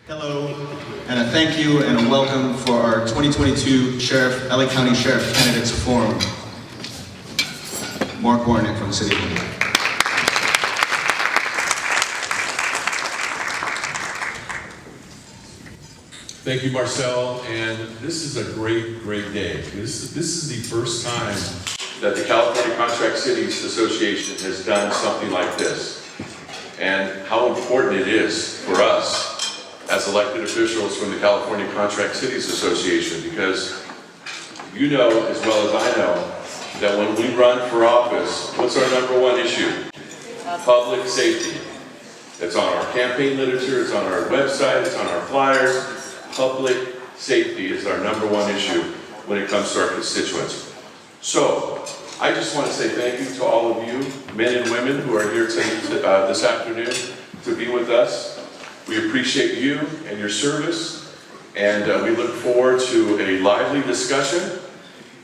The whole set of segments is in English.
Hello, and a thank you and a welcome for our 2022 LA County Sheriff Candidates Forum. Mark Warnick from the City of LA. Thank you, Marcelo, and this is a great day. This is the first time that the California Contract Cities Association has done something like this, and how important it is for us as elected officials from the California Contract Cities Association, because you know as well as I know that when we run for office, what's our number one issue? Public safety. It's on our campaign literature, it's on our website, it's on our flyers. Public safety is our number one issue when it comes to our constituents. So, I just want to say thank you to all of you, men and women who are here this afternoon to be with us. We appreciate you and your service, and we look forward to a lively discussion,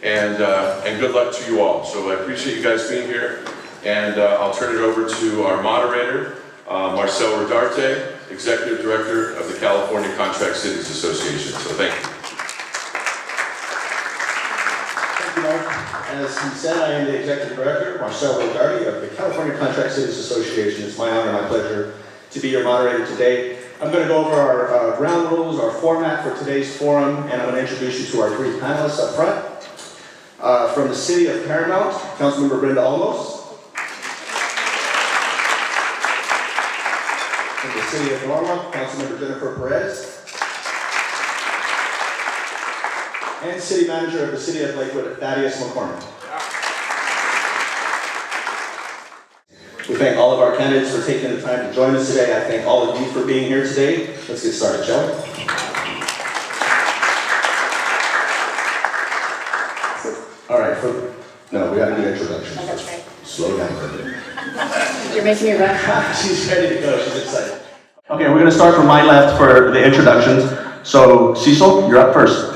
and good luck to you all. So I appreciate you guys being here, and I'll turn it over to our moderator, Marcelo Rodarte, Executive Director of the California Contract Cities Association. So thank you. Thank you, Mark. As he said, I am the Executive Director, Marcelo Rodarte of the California Contract Cities Association. It's my honor and my pleasure to be your moderator today. I'm going to go over our ground rules, our format for today's forum, and I'm going to introduce you to our three panelists up front. From the City of Paramount, Councilmember Brenda Olmos. From the City of Norma, Councilmember Jennifer Perez. And City Manager of the City of Lakewood, Thaddeus McCormick. We thank all of our candidates for taking the time to join us today. I thank all of you for being here today. Let's get started, shall we? All right, no, we got to do introductions. Oh, that's right. Slow down a bit. You're making me rush. She's ready to go, she's excited. Okay, we're going to start from my left for the introductions. So, Cecil, you're up first.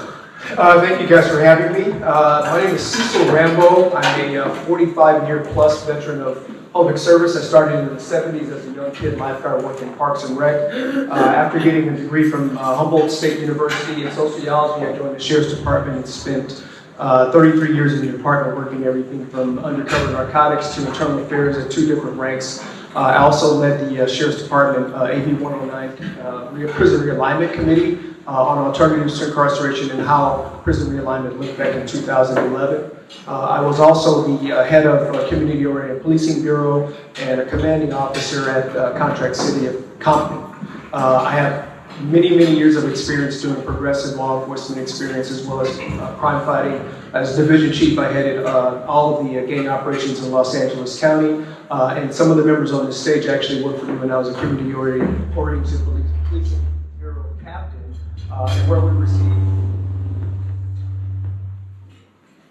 Thank you guys for having me. My name is Cecil Rambo. I'm a 45-year plus veteran of public service. I started in the 70s as a young kid, lifeguard, worked in Parks and Rec. After getting a degree from Humboldt State University in sociology, I joined the Sheriff's Department and spent 33 years in the department working everything from undercover narcotics to internal affairs at 2 different ranks. I also led the Sheriff's Department AB 109 Prison Realignment Committee on alternatives to incarceration and how prison realignment looked back in 2011. I was also the head of Community-Oriented Policing Bureau and a commanding officer at Contract City of Compton. I have many years of experience doing progressive law enforcement experience as well as crime fighting. As division chief, I headed all of the gang operations in Los Angeles County, and some of the members on this stage actually worked for me when I was a Community-Oriented Policing Bureau captain, and where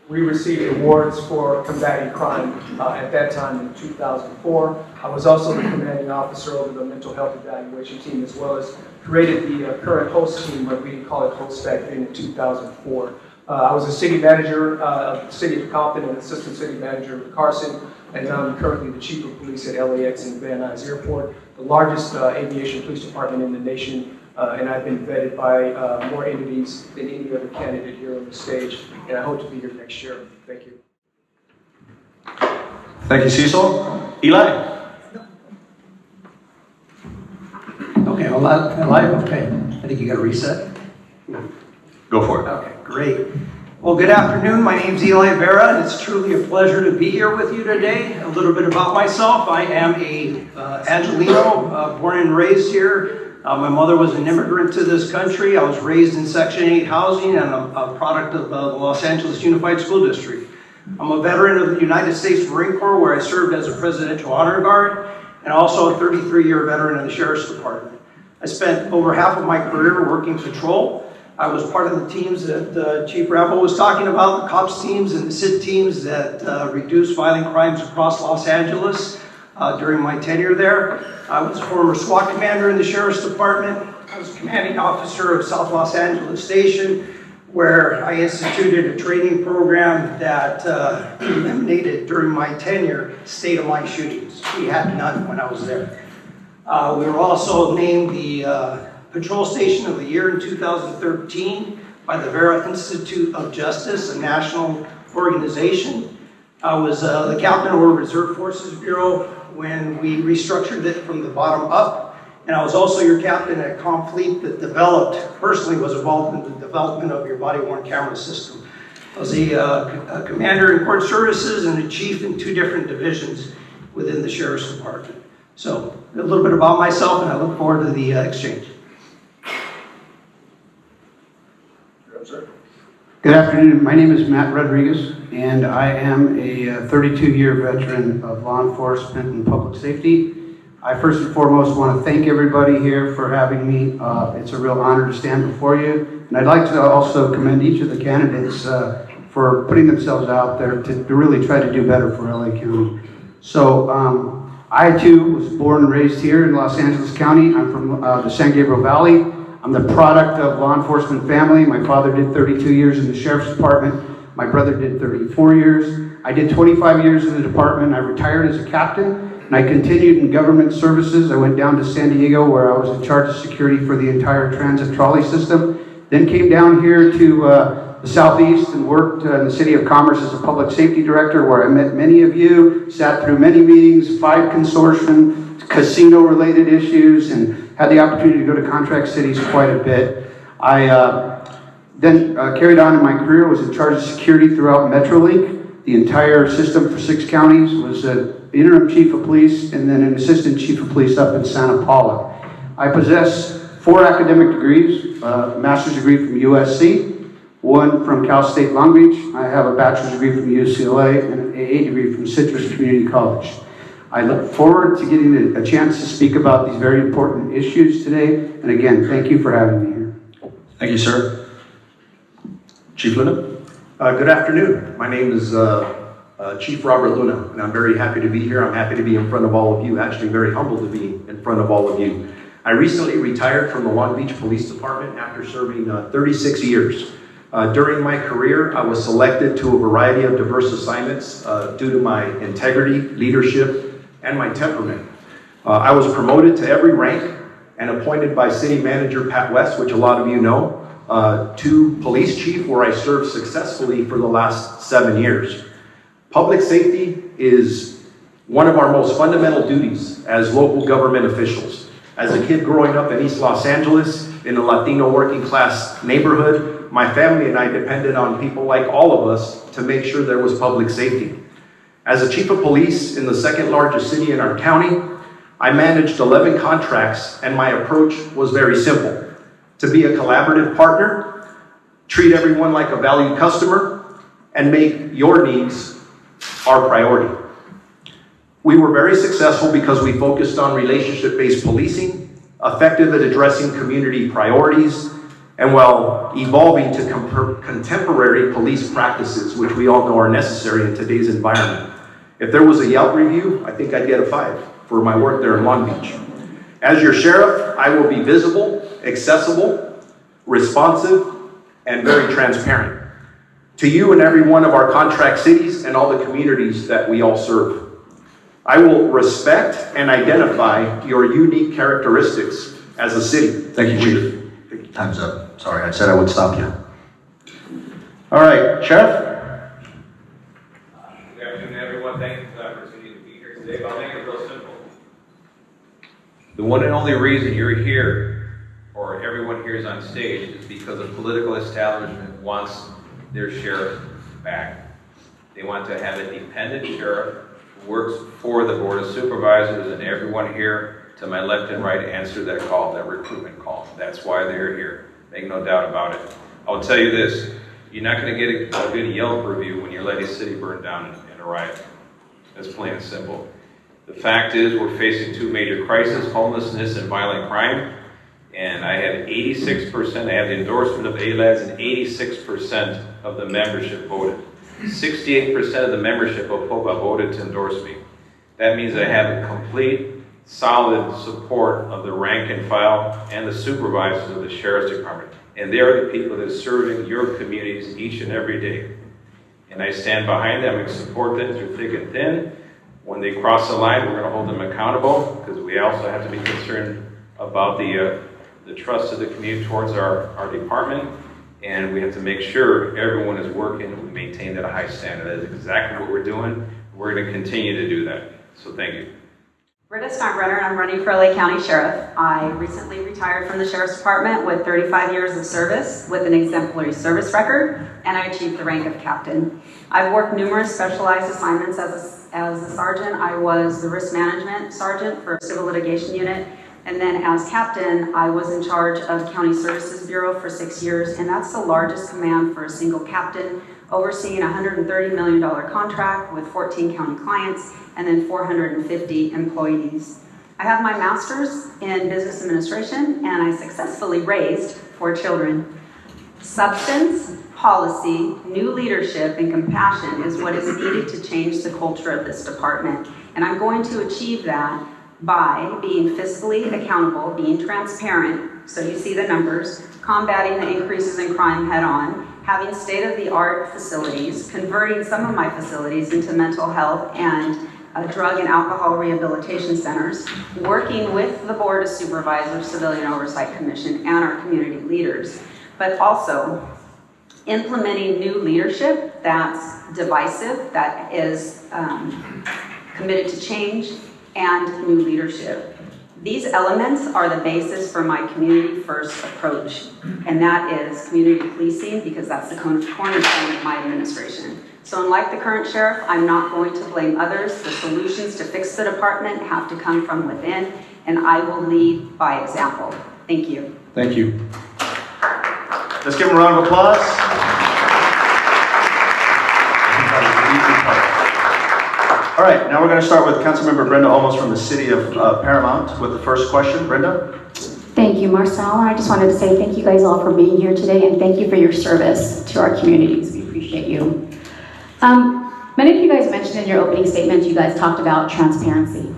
we received awards for combating crime at that time in 2004. I was also the commanding officer over the mental health evaluation team, as well as created the current host team, but we didn't call it host back then, in 2004. I was a city manager of the City of Compton and assistant city manager of Carson, and now I'm currently the chief of police at LAX and Van Nuys Airport, the largest aviation police department in the nation. And I've been vetted by more entities than any other candidate here on the stage, and I hope to be here next year. Thank you. Thank you, Cecil. Eli? Okay, well, live? Okay. I think you got a reset. Go for it. Okay, great. Well, good afternoon. My name's Eli Vera, and it's truly a pleasure to be here with you today. A little bit about myself. I am a Angelino, born and raised here. My mother was an immigrant to this country. I was raised in Section 8 housing and a product of the Los Angeles Unified School District. I'm a veteran of the United States Marine Corps, where I served as a Presidential Honor Guard, and also a 33-year veteran of the Sheriff's Department. I spent over half of my career working patrol. I was part of the teams that Chief Rambo was talking about, the COPS teams and the SID teams that reduced violent crimes across Los Angeles. During my tenure there, I was a former SWAT commander in the Sheriff's Department. I was commanding officer of South Los Angeles Station, where I instituted a training program that eliminated, during my tenure, state-of-mind shootings. We had none when I was there. We were also named the Patrol Station of the Year in 2013 by the Vera Institute of Justice, a national organization. I was the captain of our Reserve Forces Bureau when we restructured it from the bottom up. And I was also your captain at Confleet that personally was involved in the development of your body-worn camera system. I was a commander in court services and a chief in 2 different divisions within the Sheriff's Department. So a little bit about myself, and I look forward to the exchange. Good afternoon. My name is Matt Rodriguez, and I am a 32-year veteran of law enforcement and public safety. I first and foremost want to thank everybody here for having me. It's a real honor to stand before you. And I'd like to also commend each of the candidates for putting themselves out there to really try to do better for LA County. So I too was born and raised here in Los Angeles County. I'm from the San Gabriel Valley. I'm the product of law enforcement family. My father did 32 years in the Sheriff's Department. My brother did 34 years. I did 25 years in the department. I retired as a captain, and I continued in government services. I went down to San Diego, where I was in charge of security for the entire transit trolley system. Then came down here to the Southeast and worked in the City of Commerce as a public safety director, where I met many of you, sat through many meetings, 5 consortium, casino-related issues, and had the opportunity to go to ContractCities quite a bit. I then carried on in my career, was in charge of security throughout MetroLink, the entire system for 6 counties, was an interim chief of police and then an assistant chief of police up in Santa Paula. I possess 4 academic degrees, a master's degree from USC, 1 from Cal State Long Beach. I have a bachelor's degree from UCLA and an AA degree from Citrus Community College. I look forward to getting a chance to speak about these very important issues today. And again, thank you for having me here. Thank you, sir. Chief Luna? Good afternoon. My name is Chief Robert Luna, and I'm very happy to be here. I'm happy to be in front of all of you, actually very humbled to be in front of all of you. I recently retired from the Long Beach Police Department after serving 36 years. During my career, I was selected to a variety of diverse assignments due to my integrity, leadership, and my temperament. I was promoted to every rank and appointed by City Manager Pat West, which a lot of you know, to Police Chief, where I served successfully for the last 7 years. Public safety is one of our most fundamental duties as local government officials. As a kid growing up in East Los Angeles, in a Latino working class neighborhood, my family and I depended on people like all of us to make sure there was public safety. As a chief of police in the 2nd largest city in our county, I managed 11 contracts, and my approach was very simple: to be a collaborative partner, treat everyone like a valued customer, and make your needs our priority. We were very successful because we focused on relationship-based policing, effective at addressing community priorities, and while evolving to contemporary police practices, which we all know are necessary in today's environment. If there was a Yelp review, I think I'd get a 5 for my work there in Long Beach. As your sheriff, I will be visible, accessible, responsive, and very transparent to you and every one of our contract cities and all the communities that we all serve. I will respect and identify your unique characteristics as a city. Thank you, Chief. Time's up. Sorry, I said I would stop you. All right, Sheriff? Good afternoon, everyone. Thank you for the opportunity to be here today. I'll make it real simple. The one and only reason you're here, or everyone here is on stage, is because the political establishment wants their sheriff back. They want to have a dependent sheriff who works for the Board of Supervisors, and everyone here to my left and right answer that call, that recruitment call. That's why they're here. Make no doubt about it. I'll tell you this, you're not going to get a good Yelp review when you let a city burn down in a riot. That's plain and simple. The fact is we're facing 2 major crises, homelessness and violent crime. And I had 86%, I have the endorsement of ALADS, and 86% of the membership voted. 68% of the membership of POPA voted to endorse me. That means I have a complete, solid support of the rank and file and the supervisors of the Sheriff's Department. And they are the people that are serving your communities each and every day. And I stand behind them and support them through thick and thin. When they cross the line, we're going to hold them accountable, because we also have to be concerned about the the trust of the community towards our department, and we have to make sure everyone is working and we maintain that high standard. That is exactly what we're doing. We're going to continue to do that. So thank you. Britta Steinbrenner, and I'm running for LA County Sheriff. I recently retired from the Sheriff's Department with 35 years of service with an exemplary service record, and I achieved the rank of captain. I've worked numerous specialized assignments as a sergeant. I was the risk management sergeant for a civil litigation unit, and then as captain, I was in charge of County Services Bureau for 6 years, and that's the largest command for a single captain, overseeing a $130 million contract with 14 county clients and then 450 employees. I have my master's in business administration, and I successfully raised 4 children. Substance, policy, new leadership, and compassion is what is needed to change the culture of this department. And I'm going to achieve that by being fiscally accountable, being transparent, so you see the numbers, combating the increases in crime head on, having state-of-the-art facilities, converting some of my facilities into mental health and drug and alcohol rehabilitation centers, working with the Board of Supervisors, Civilian Oversight Commission, and our community leaders, but also implementing new leadership that's divisive, that is committed to change, and new leadership. These elements are the basis for my community first approach, and that is community policing, because that's the cornerstone of my administration. So unlike the current sheriff, I'm not going to blame others. The solutions to fix the department have to come from within, and I will lead by example. Thank you. Thank you. Let's give him a round of applause. All right, now we're going to start with Councilmember Brenda Olmos from the city of Paramount with the first question. Brenda? Thank you, Marcel. I just wanted to say thank you guys all for being here today, and thank you for your service to our communities. We appreciate you. Many of you guys mentioned in your opening statements, you guys talked about transparency.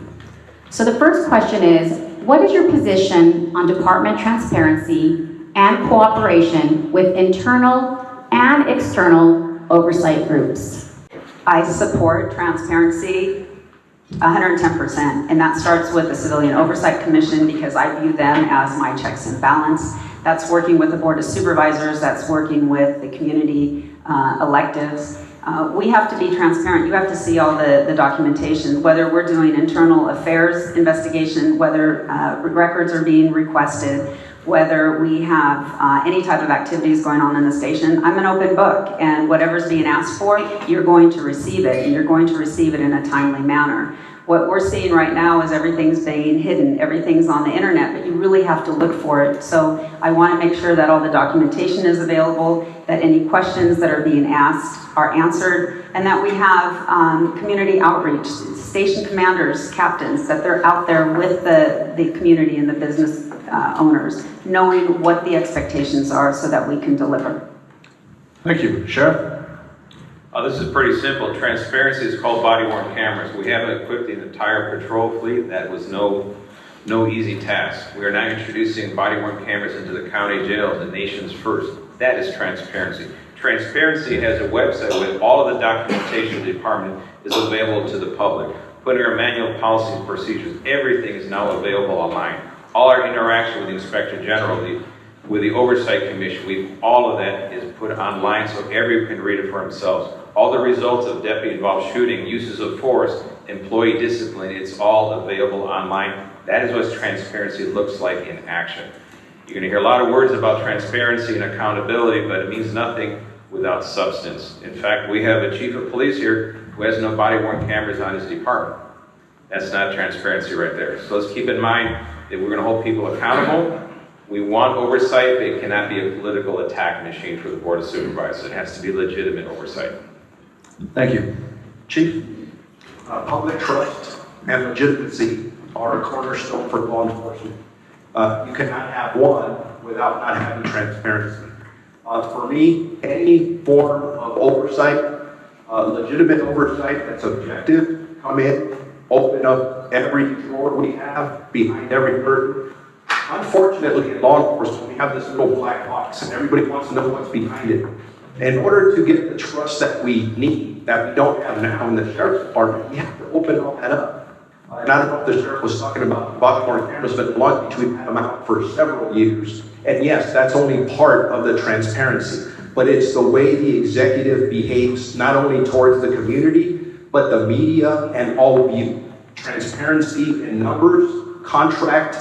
So the first question is, what is your position on department transparency and cooperation with internal and external oversight groups? I support transparency 110%, and that starts with the Civilian Oversight Commission, because I view them as my checks and balance. That's working with the Board of Supervisors, that's working with the community electives. We have to be transparent. You have to see all the documentation, whether we're doing internal affairs investigation, whether records are being requested, whether we have any type of activities going on in the station. I'm an open book, and whatever's being asked for, you're going to receive it, and you're going to receive it in a timely manner. What we're seeing right now is everything's being hidden, everything's on the internet, but you really have to look for it. So I want to make sure that all the documentation is available, that any questions that are being asked are answered, and that we have community outreach, station commanders, captains, that they're out there with the community and the business owners, knowing what the expectations are so that we can deliver. Thank you. Sheriff? This is pretty simple. Transparency is called body-worn cameras. We haven't equipped the entire patrol fleet. That was no easy task. We are now introducing body-worn cameras into the county jails, the nation's first. That is transparency. Transparency has a website with all of the documentation of the department is available to the public. Putting our manual policies and procedures, everything is now available online. All our interaction with the Inspector General, with the Oversight Commission, all of that is put online so everyone can read it for themselves. All the results of deputy-involved shooting, uses of force, employee discipline, it's all available online. That is what transparency looks like in action. You're going to hear a lot of words about transparency and accountability, but it means nothing without substance. In fact, we have a chief of police here who has no body-worn cameras on his department. That's not transparency right there. So let's keep in mind that we're going to hold people accountable. We want oversight, but it cannot be a political attack machine for the Board of Supervisors. It has to be legitimate oversight. Thank you. Chief? Public trust and legitimacy are a cornerstone for law enforcement. You cannot have one without not having transparency. For me, any form of oversight, legitimate oversight that's objective, come in, open up every drawer we have, behind every curtain. Unfortunately, in law enforcement, we have this little black box, and everybody wants to know what's behind it. In order to get the trust that we need, that we don't have now in the Sheriff's Department, we have to open all that up. And I don't know if the sheriff was talking about Baltimore cameras, but Long Beach, we've had them out for several years. And yes, that's only part of the transparency, but it's the way the executive behaves, not only towards the community, but the media and all of you. Transparency in numbers, contract,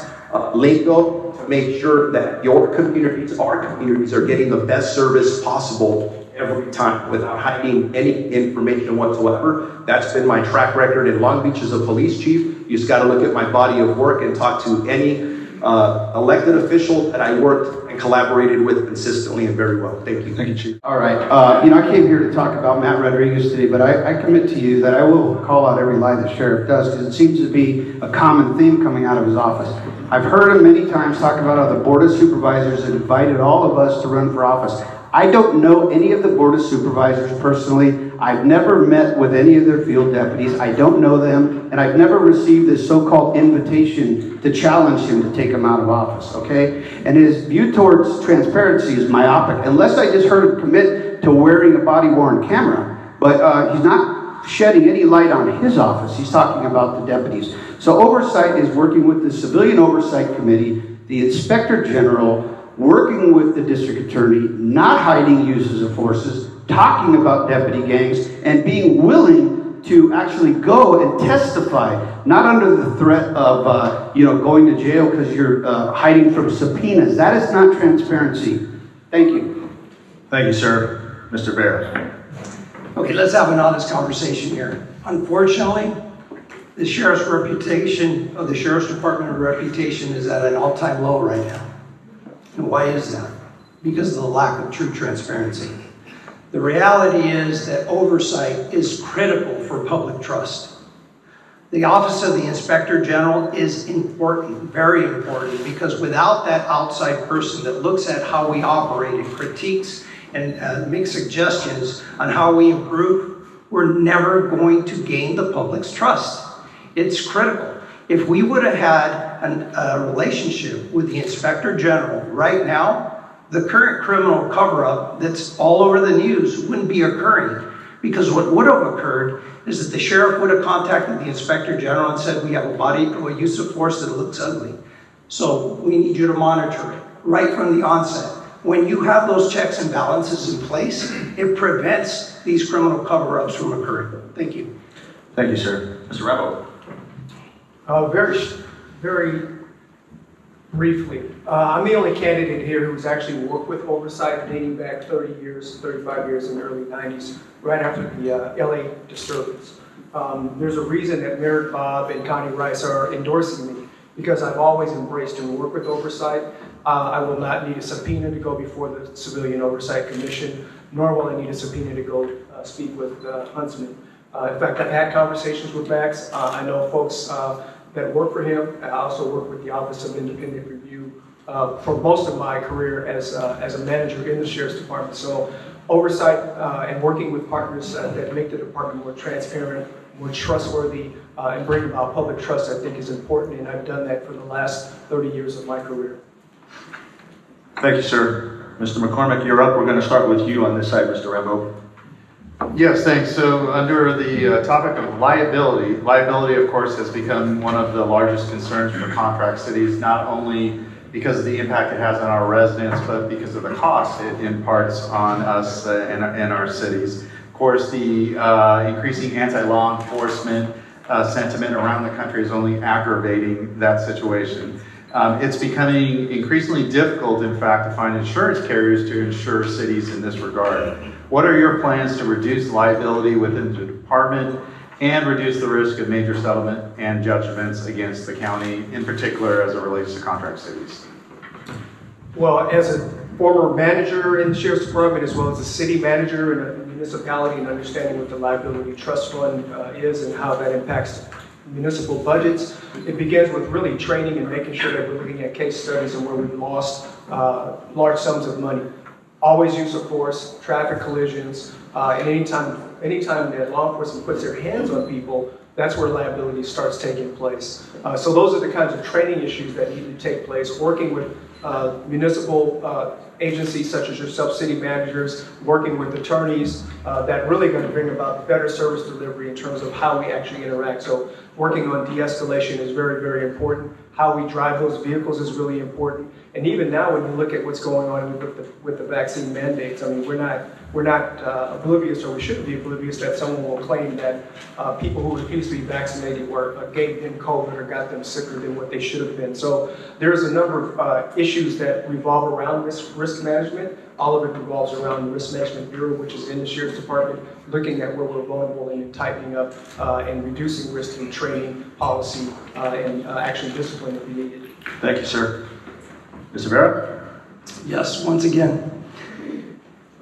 lingo, to make sure that your communities, our communities, are getting the best service possible every time without hiding any information whatsoever. That's been my track record in Long Beach as a police chief. You just got to look at my body of work and talk to any elected official that I worked and collaborated with consistently and very well. Thank you. Thank you, Chief. All right, I came here to talk about Matt Rodriguez today, but I commit to you that I will call out every lie the sheriff does, because it seems to be a common theme coming out of his office. I've heard him many times talk about how the Board of Supervisors had invited all of us to run for office. I don't know any of the Board of Supervisors personally. I've never met with any of their field deputies. I don't know them, and I've never received this so-called invitation to challenge him to take him out of office, okay? And his view towards transparency is myopic, unless I just heard him commit to wearing a body-worn camera. But he's not shedding any light on his office. He's talking about the deputies. So oversight is working with the Civilian Oversight Committee, the Inspector General, working with the district attorney, not hiding uses of forces, talking about deputy gangs, and being willing to actually go and testify, not under the threat of going to jail because you're hiding from subpoenas. That is not transparency. Thank you. Thank you, sir. Mr. Vera. Okay, let's have an honest conversation here. Unfortunately, the sheriff's reputation, the sheriff's department reputation is at an all-time low right now. And why is that? Because of the lack of true transparency. The reality is that oversight is critical for public trust. The Office of the Inspector General is important, very important, because without that outside person that looks at how we operate and critiques and makes suggestions on how we improve, we're never going to gain the public's trust. It's critical. If we would have had a relationship with the Inspector General right now, the current criminal cover-up that's all over the news wouldn't be occurring. Because what would have occurred is that the sheriff would have contacted the Inspector General and said, we have a use of force that looks ugly. So we need you to monitor it right from the onset. When you have those checks and balances in place, it prevents these criminal cover-ups from occurring. Thank you. Thank you, sir. Mr. Rambo. Very briefly, I'm the only candidate here who's actually worked with oversight dating back 30 years, 35 years in the early 90s, right after the LA disturbance. There's a reason that Mayor Bob and Connie Rice are endorsing me, because I've always embraced and worked with oversight. I will not need a subpoena to go before the Civilian Oversight Commission, nor will I need a subpoena to go speak with Huntsman. In fact, I've had conversations with Max. I know folks that work for him. I also work with the Office of Independent Review for most of my career as a manager in the Sheriff's Department. So oversight and working with partners that make the department more transparent, more trustworthy, and bring about public trust, I think is important, and I've done that for the last 30 years of my career. Thank you, sir. Mr. McCormick, you're up. We're going to start with you on this side, Mr. Rambo. Yes, thanks. So under the topic of liability, of course has become one of the largest concerns for contract cities, not only because of the impact it has on our residents, but because of the cost it imparts on us and our cities. Of course, the increasing anti-law enforcement sentiment around the country is only aggravating that situation. It's becoming increasingly difficult, in fact, to find insurance carriers to insure cities in this regard. What are your plans to reduce liability within the department and reduce the risk of major settlement and judgments against the county, in particular as it relates to contract cities? Well, as a former manager in the Sheriff's Department, as well as a city manager in a municipality, and understanding what the liability trust fund is and how that impacts municipal budgets, it begins with really training and making sure that we're looking at case studies and where we've lost large sums of money. Always use of force, traffic collisions, and anytime that law enforcement puts their hands on people, that's where liability starts taking place. So those are the kinds of training issues that need to take place, working with municipal agencies such as yourself, city managers, working with attorneys, that really going to bring about better service delivery in terms of how we actually interact. So working on de-escalation is very, very important. How we drive those vehicles is really important. And even now, when you look at what's going on with the vaccine mandates, I mean, we're not oblivious, or we shouldn't be oblivious, that someone will claim that people who refuse to be vaccinated gave them COVID or got them sicker than what they should have been. So there's a number of issues that revolve around risk management. All of it revolves around the Risk Management Bureau, which is in the Sheriff's Department, looking at where we're vulnerable and tightening up and reducing risk through training, policy, and action discipline if needed. Thank you, sir. Mr. Vera? Yes, once again,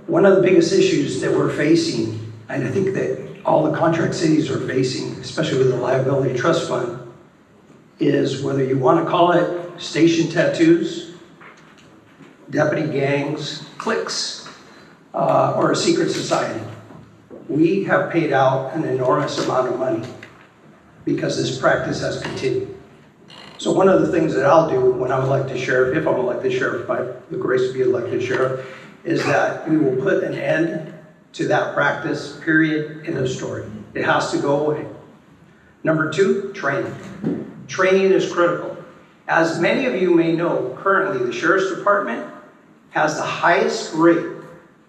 one of the biggest issues that we're facing, and I think that all the contract cities are facing, especially with the liability trust fund, is whether you want to call it station tattoos, deputy gangs, cliques, or a secret society. We have paid out an enormous amount of money because this practice has continued. So one of the things that I'll do when I'm elected sheriff, if I'm elected sheriff, by the grace to be elected sheriff, is that we will put an end to that practice, period, end of story. It has to go away. Number two, training. Training is critical. As many of you may know, currently the Sheriff's Department has the highest rate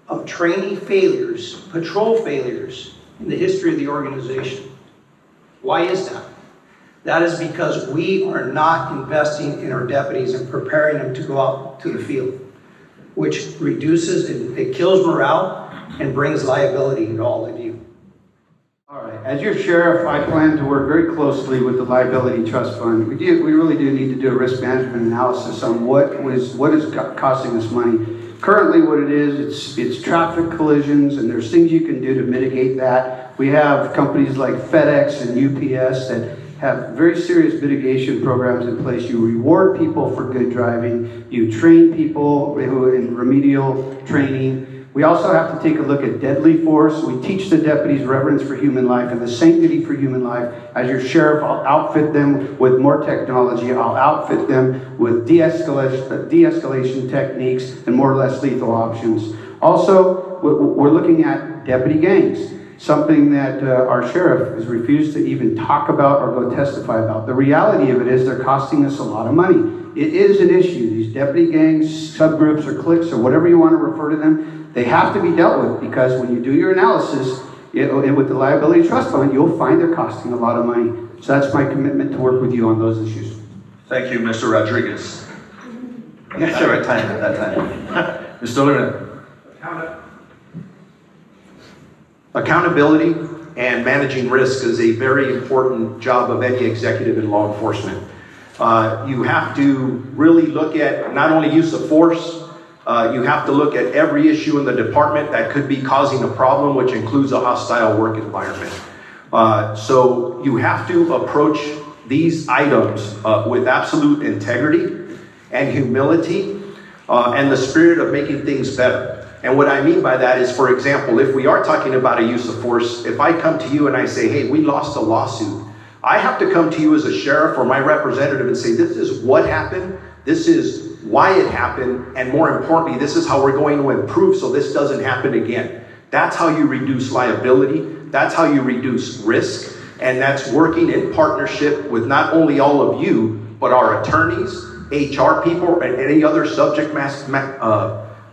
of trainee failures, patrol failures, in the history of the organization. Why is that? That is because we are not investing in our deputies and preparing them to go out to the field, which reduces and it kills morale and brings liability to all of you. All right, as your sheriff, I plan to work very closely with the Liability Trust Fund. We really do need to do a risk management analysis on what is costing us money. Currently what it is, it's traffic collisions, and there's things you can do to mitigate that. We have companies like FedEx and UPS that have very serious mitigation programs in place. You reward people for good driving. You train people who in remedial training. We also have to take a look at deadly force. We teach the deputies reverence for human life and the sanctity for human life. As your sheriff, I'll outfit them with more technology. I'll outfit them with de-escalation techniques and more or less lethal options. Also, we're looking at deputy gangs, something that our sheriff has refused to even talk about or go testify about. The reality of it is they're costing us a lot of money. It is an issue. These deputy gangs, subgroups, or cliques, or whatever you want to refer to them, they have to be dealt with, because when you do your analysis with the Liability Trust Fund, you'll find they're costing a lot of money. So that's my commitment to work with you on those issues. Thank you, Mr. Rodriguez. Yes, sir, at that time. Mr. Luna. Accountability and managing risk is a very important job of any executive in law enforcement. You have to really look at not only use of force, you have to look at every issue in the department that could be causing a problem, which includes a hostile work environment. So you have to approach these items with absolute integrity and humility and the spirit of making things better. And what I mean by that is, for example, if we are talking about a use of force, if I come to you and I say, hey, we lost a lawsuit, I have to come to you as a sheriff or my representative and say, this is what happened, this is why it happened, and more importantly, this is how we're going to improve so this doesn't happen again. That's how you reduce liability, that's how you reduce risk, and that's working in partnership with not only all of you, but our attorneys, HR people, and any other subject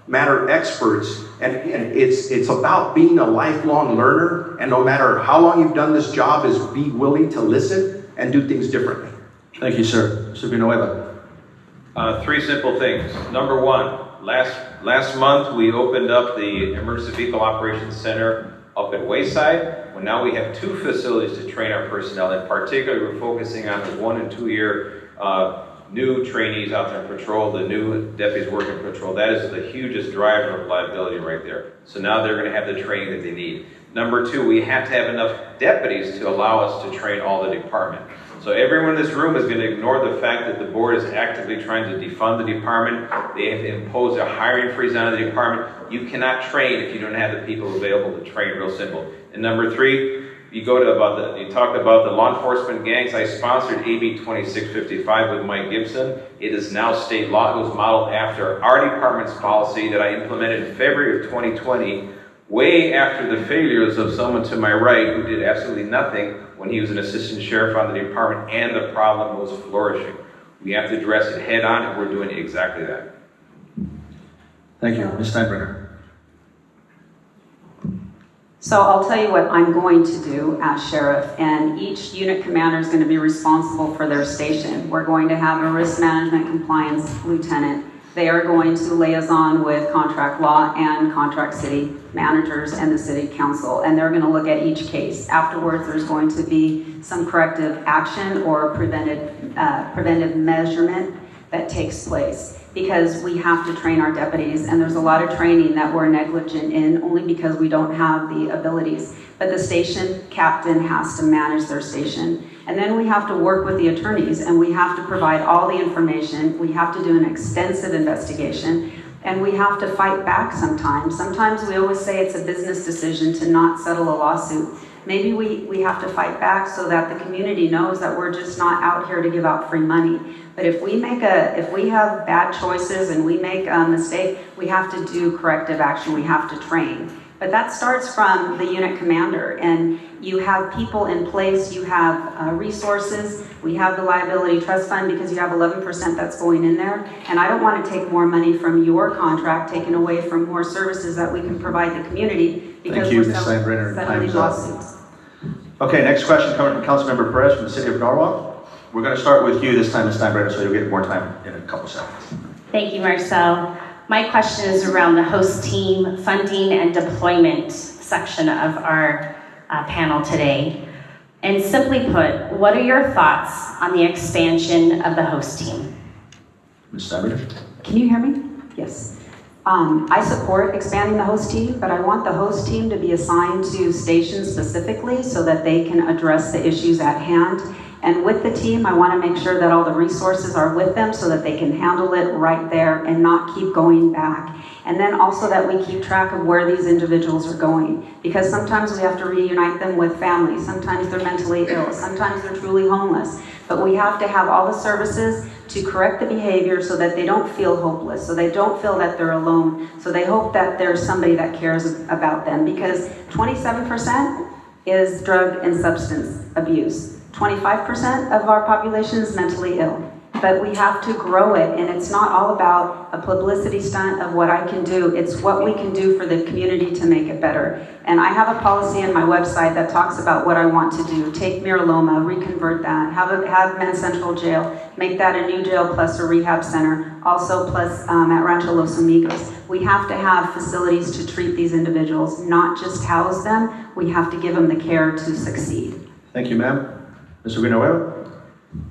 matter experts. And it's about being a lifelong learner, and no matter how long you've done this job, is be willing to listen and do things differently. Thank you, sir. Mr. Villanueva. Three simple things. Number one, last month we opened up the Emergency Vehicle Operations Center up at Wayside. Well, now we have 2 facilities to train our personnel. In particular, we're focusing on the 1- and 2-year new trainees out there in patrol, the new deputies working patrol. That is the hugest driver of liability right there. So now they're going to have the training that they need. Number 2, we have to have enough deputies to allow us to train all the department. So everyone in this room is going to ignore the fact that the board is actively trying to defund the department. They have imposed a hiring freeze on the department. You cannot train if you don't have the people available to train, real simple. And number 3, you go to you talked about the law enforcement gangs. I sponsored AB 2655 with Mike Gibson. It is now state law. It was modeled after our department's policy that I implemented in February of 2020, way after the failures of someone to my right who did absolutely nothing when he was an assistant sheriff on the department and the problem was flourishing. We have to address it head on, and we're doing exactly that. Thank you. Ms. Steinbrenner. So I'll tell you what I'm going to do as sheriff, and each unit commander is going to be responsible for their station. We're going to have a risk management compliance lieutenant. They are going to liaison with contract law and contract city managers and the city council, and they're going to look at each case. Afterwards, there's going to be some corrective action or preventive measurement that takes place, because we have to train our deputies, and there's a lot of training that we're negligent in only because we don't have the abilities. But the station captain has to manage their station. And then we have to work with the attorneys, and we have to provide all the information. We have to do an extensive investigation, and we have to fight back sometimes. Sometimes we always say it's a business decision to not settle a lawsuit. Maybe we have to fight back so that the community knows that we're just not out here to give out free money. But if we have bad choices and we make a mistake, we have to do corrective action. We have to train. But that starts from the unit commander, and you have people in place, you have resources, we have the liability trust fund because you have 11% that's going in there, and I don't want to take more money from your contract, taken away from more services that we can provide the community because we're settling lawsuits. Okay, next question coming from Councilmember Perez from the city of Norwalk. We're going to start with you this time, Ms. Steinbrenner, so you'll get more time in a couple seconds. Thank you, Marcel. My question is around the host team funding and deployment section of our panel today. And simply put, what are your thoughts on the expansion of the host team? Ms. Steinbrenner? Can you hear me? Yes. I support expanding the host team, but I want the host team to be assigned to stations specifically so that they can address the issues at hand. And with the team, I want to make sure that all the resources are with them so that they can handle it right there and not keep going back. And then also that we keep track of where these individuals are going. Because sometimes we have to reunite them with families. Sometimes they're mentally ill. Sometimes they're truly homeless. But we have to have all the services to correct the behavior so that they don't feel hopeless, so they don't feel that they're alone, so they hope that there's somebody that cares about them. Because 27% is drug and substance abuse. 25% of our population is mentally ill, but we have to grow it, and it's not all about a publicity stunt of what I can do, it's what we can do for the community to make it better. And I have a policy on my website that talks about what I want to do. Take Miraloma, reconvert that, have Men's Central Jail, make that a new jail plus a rehab center, also plus at Rancho Los Amigos. We have to have facilities to treat these individuals, not just house them. We have to give them the care to succeed. Thank you, ma'am. Mr. Villanueva?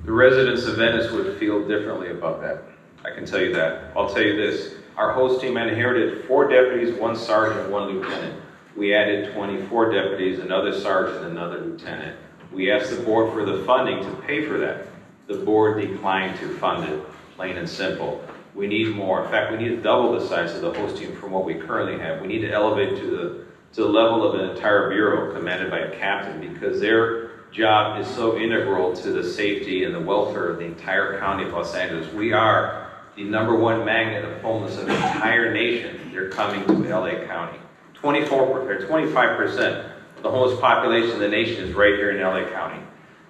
The residents of Venice would feel differently about that. I can tell you that. I'll tell you this. Our host team inherited 4 deputies, 1 sergeant, and 1 lieutenant. We added 24 deputies, another sergeant, another lieutenant. We asked the board for the funding to pay for that. The board declined to fund it, plain and simple. We need more. In fact, we need to double the size of the host team from what we currently have. We need to elevate to the level of an entire bureau commanded by a captain, because their job is so integral to the safety and the welfare of the entire county of Los Angeles. We are the #1 magnet of homeless in the entire nation. They're coming to LA County. 25% of the homeless population in the nation is right here in LA County.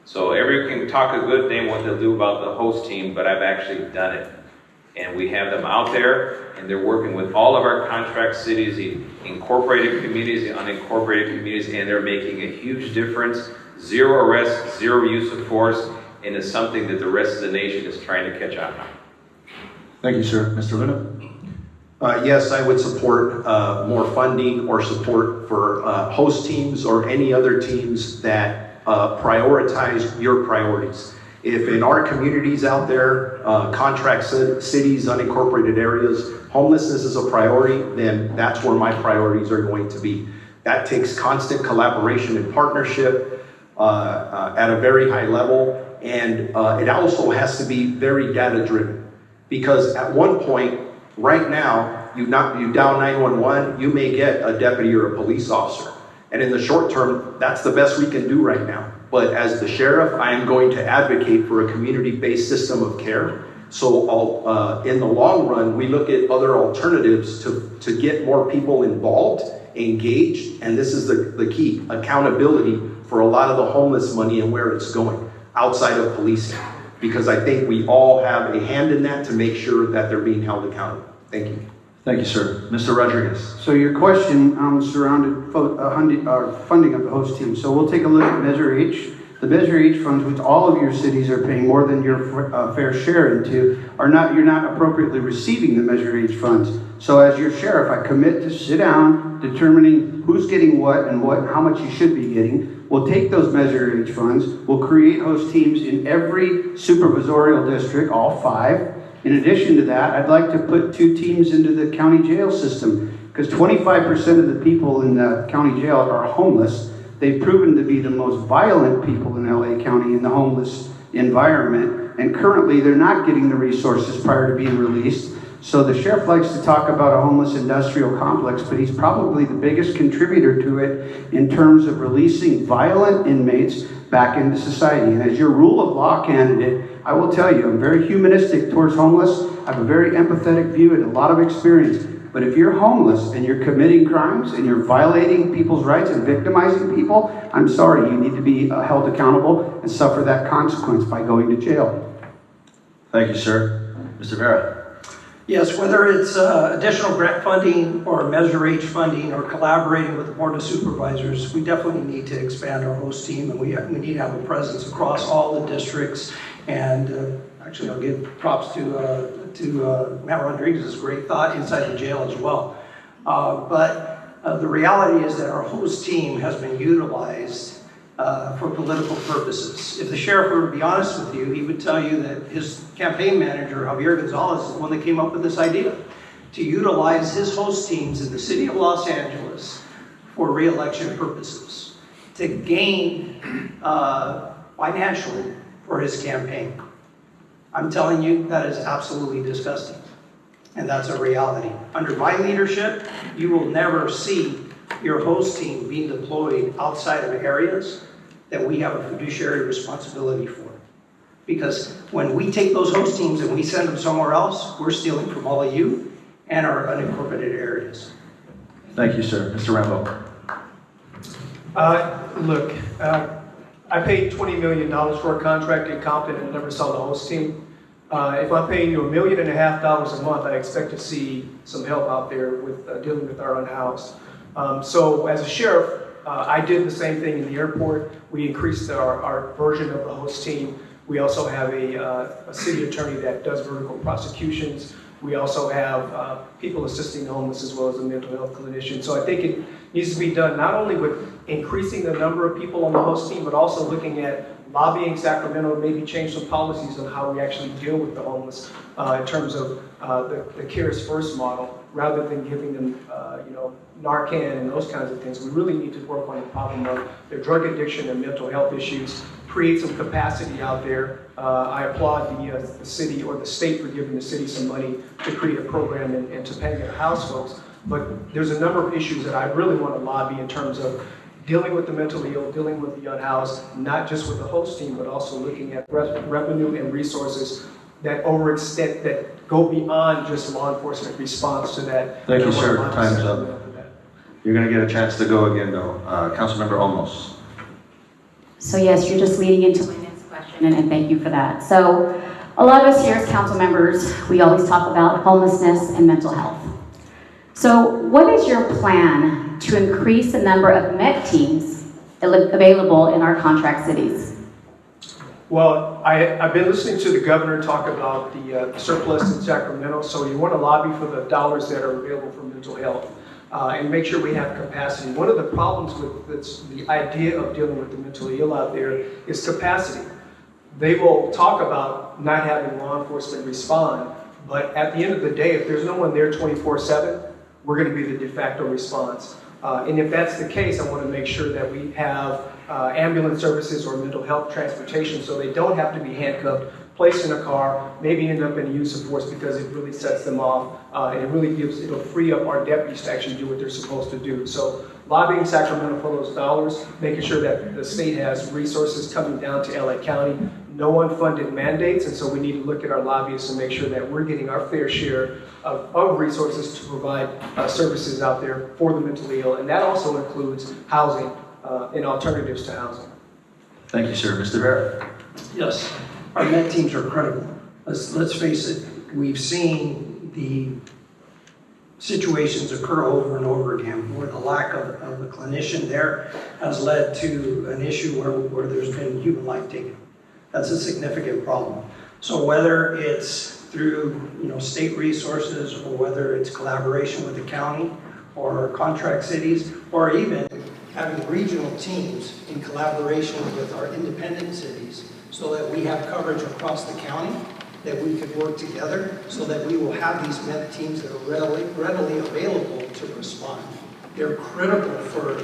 So everyone can talk a good thing what they'll do about the host team, but I've actually done it. And we have them out there, and they're working with all of our contract cities, the incorporated communities, the unincorporated communities, and they're making a huge difference. 0 arrests, 0 use of force, and it's something that the rest of the nation is trying to catch on now. Thank you, sir. Mr. Luna? Yes, I would support more funding or support for host teams or any other teams that prioritize your priorities. If in our communities out there, contract cities, unincorporated areas, homelessness is a priority, then that's where my priorities are going to be. That takes constant collaboration and partnership at a very high level, and it also has to be very data driven. Because at one point, right now, you dial 911, you may get a deputy or a police officer. And in the short term, that's the best we can do right now. But as the sheriff, I am going to advocate for a community-based system of care. So in the long run, we look at other alternatives to get more people involved, engaged, and this is the key, accountability for a lot of the homeless money and where it's going outside of policing. Because I think we all have a hand in that to make sure that they're being held accountable. Thank you. Thank you, sir. Mr. Rodriguez. So your question surrounded funding of the host team. So we'll take a look at Measure H. The Measure H funds, which all of your cities are paying more than your fair share into, you're not appropriately receiving the Measure H funds. So as your sheriff, I commit to sit down, determining who's getting what and how much you should be getting. We'll take those Measure H funds. We'll create host teams in every supervisorial district, all 5. In addition to that, I'd like to put 2 teams into the county jail system because 25% of the people in the county jail are homeless. They've proven to be the most violent people in LA County in the homeless environment, and currently they're not getting the resources prior to being released. So the sheriff likes to talk about a homeless industrial complex, but he's probably the biggest contributor to it in terms of releasing violent inmates back into society. And as your rule of law candidate, I will tell you, I'm very humanistic towards homeless. I have a very empathetic view and a lot of experience. But if you're homeless and you're committing crimes and you're violating people's rights and victimizing people, I'm sorry, you need to be held accountable and suffer that consequence by going to jail. Thank you, sir. Mr. Vera. Yes, whether it's additional grant funding or Measure H funding or collaborating with the Board of Supervisors, we definitely need to expand our host team, and we need to have a presence across all the districts. And actually, I'll give props to Matt Rodriguez's great thought inside the jail as well. But the reality is that our host team has been utilized for political purposes. If the sheriff were to be honest with you, he would tell you that his campaign manager, Javier Gonzalez, is the one that came up with this idea to utilize his host teams in the city of Los Angeles for re-election purposes, to gain financially for his campaign. I'm telling you, that is absolutely disgusting. And that's a reality. Under my leadership, you will never see your host team being deployed outside of areas that we have a fiduciary responsibility for. Because when we take those host teams and we send them somewhere else, we're stealing from all of you and our unincorporated areas. Thank you, sir. Mr. Rambo. Look, I paid $20 million for a contract in Compton and never saw the host team. If I'm paying you $1.5 million a month, I expect to see some help out there with dealing with our unhoused. So as a sheriff, I did the same thing in the airport. We increased our version of the host team. We also have a city attorney that does vertical prosecutions. We also have people assisting the homeless as well as a mental health clinician. So I think it needs to be done not only with increasing the number of people on the host team, but also looking at lobbying Sacramento, maybe change some policies on how we actually deal with the homeless in terms of the Cares First model, rather than giving them, Narcan and those kinds of things. We really need to work on the problem of their drug addiction and mental health issues, create some capacity out there. I applaud the city or the state for giving the city some money to create a program and to pay their house folks. But there's a number of issues that I really want to lobby in terms of dealing with the mentally ill, dealing with the unhoused, not just with the host team, but also looking at revenue and resources that overextend, that go beyond just law enforcement response to that. Thank you, sir. Time's up. You're going to get a chance to go again, though. Councilmember Olmos. So yes, you're just leading into my next question, and thank you for that. So a lot of us here as council members, we always talk about homelessness and mental health. So what is your plan to increase the number of MET teams available in our contract cities? Well, I've been listening to the governor talk about the surplus in Sacramento, so you want to lobby for the dollars that are available for mental health and make sure we have capacity. One of the problems with the idea of dealing with the mentally ill out there is capacity. They will talk about not having law enforcement respond, but at the end of the day, if there's no one there 24/7, we're going to be the de facto response. And if that's the case, I want to make sure that we have ambulance services or mental health transportation so they don't have to be handcuffed placed in a car, maybe end up in use of force because it really sets them off, and it'll free up our deputies to actually do what they're supposed to do. So lobbying Sacramento for those dollars, making sure that the state has resources coming down to LA County, no unfunded mandates, and so we need to look at our lobbyists and make sure that we're getting our fair share of resources to provide services out there for the mentally ill, and that also includes housing and alternatives to housing. Thank you, sir. Mr. Vera. Yes, our med teams are critical. Let's face it, we've seen the situations occur over and over again where the lack of a clinician there has led to an issue where there's been human life taken. That's a significant problem. So whether it's through state resources or whether it's collaboration with the county or contract cities or even having regional teams in collaboration with our independent cities so that we have coverage across the county, that we could work together so that we will have these med teams that are readily available to respond. They're critical for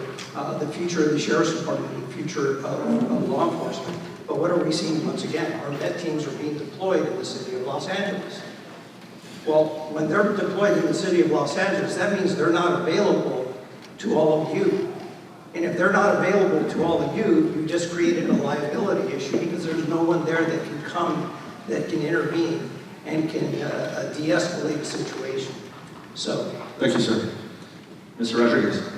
the future of the Sheriff's Department and the future of law enforcement. But what are we seeing once again? Our med teams are being deployed in the city of Los Angeles. Well, when they're deployed in the city of Los Angeles, that means they're not available to all of you. And if they're not available to all of you, you just created a liability issue because there's no one there that can come, that can intervene and can de-escalate the situation. So. Thank you, sir. Mr. Rodriguez.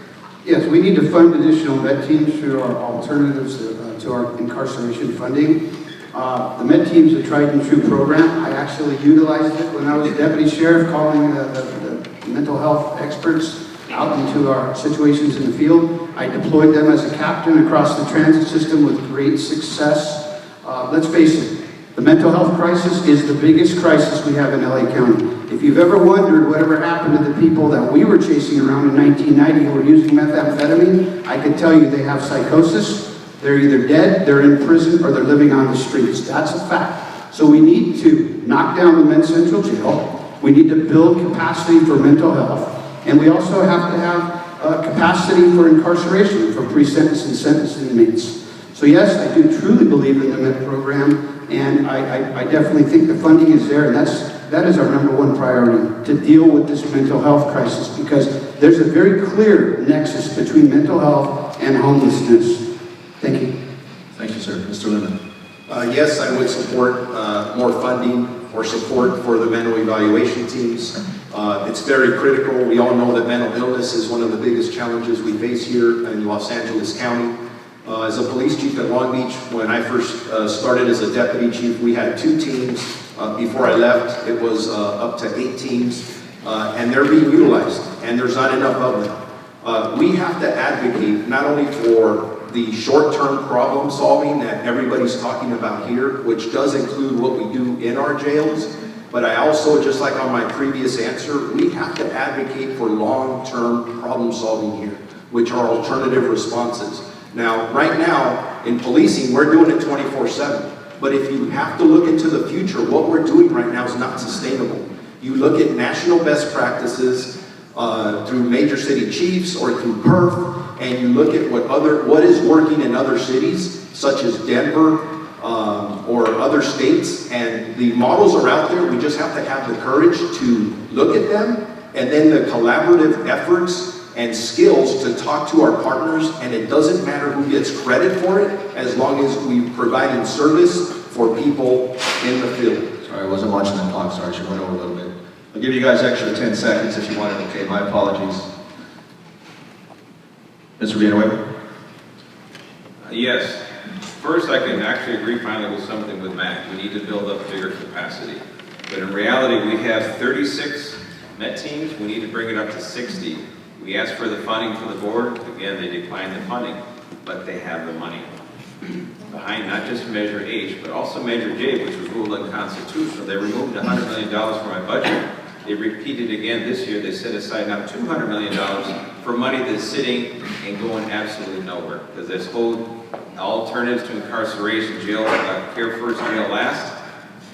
Yes, we need to fund additional med teams through our alternatives to our incarceration funding. The med team's a tried and true program. I actually utilized it when I was a deputy sheriff, calling the mental health experts out into our situations in the field. I deployed them as a captain across the transit system with great success. Let's face it, the mental health crisis is the biggest crisis we have in LA County. If you've ever wondered whatever happened to the people that we were chasing around in 1990 who were using methamphetamine, I can tell you they have psychosis. They're either dead, they're in prison, or they're living on the streets. That's a fact. So we need to knock down the men's central jail. We need to build capacity for mental health. And we also have to have capacity for incarceration for pre-sentence and sentenced inmates. So yes, I do truly believe in the MED program, and I definitely think the funding is there, and that is our number one priority, to deal with this mental health crisis, because there's a very clear nexus between mental health and homelessness. Thank you. Thank you, sir. Mr. Lemon. Yes, I would support more funding or support for the mental evaluation teams. It's very critical. We all know that mental illness is one of the biggest challenges we face here in Los Angeles County. As a police chief at Long Beach, when I first started as a deputy chief, we had 2 teams. Before I left, it was up to 8 teams, and they're being utilized, and there's not enough of them. We have to advocate not only for the short-term problem solving that everybody's talking about here, which does include what we do in our jails, but I also, just like on my previous answer, we have to advocate for long-term problem solving here, which are alternative responses. Now, right now, in policing, we're doing it 24/7. But if you have to look into the future, what we're doing right now is not sustainable. You look at national best practices through major city chiefs or through PERF, and you look at what is working in other cities, such as Denver or other states, and the models are out there. We just have to have the courage to look at them, and then the collaborative efforts and skills to talk to our partners, and it doesn't matter who gets credit for it, as long as we provide in service for people in the field. Sorry, I wasn't watching the clock. Sorry, I should went over a little bit. I'll give you guys extra 10 seconds if you want it. Okay, my apologies. Mr. Villanueva? Yes. First, I can actually agree finally with something with Matt. We need to build up bigger capacity. But in reality, we have 36 med teams. We need to bring it up to 60. We asked for the funding from the board. Again, they declined the funding, but they have the money. Behind not just Measure H, but also Measure J, which was ruled unconstitutional. They removed $100 million from my budget. They repeated again this year. They set aside now $200 million for money that's sitting and going absolutely nowhere. Because this whole alternatives to incarceration, jail, care first, jail last,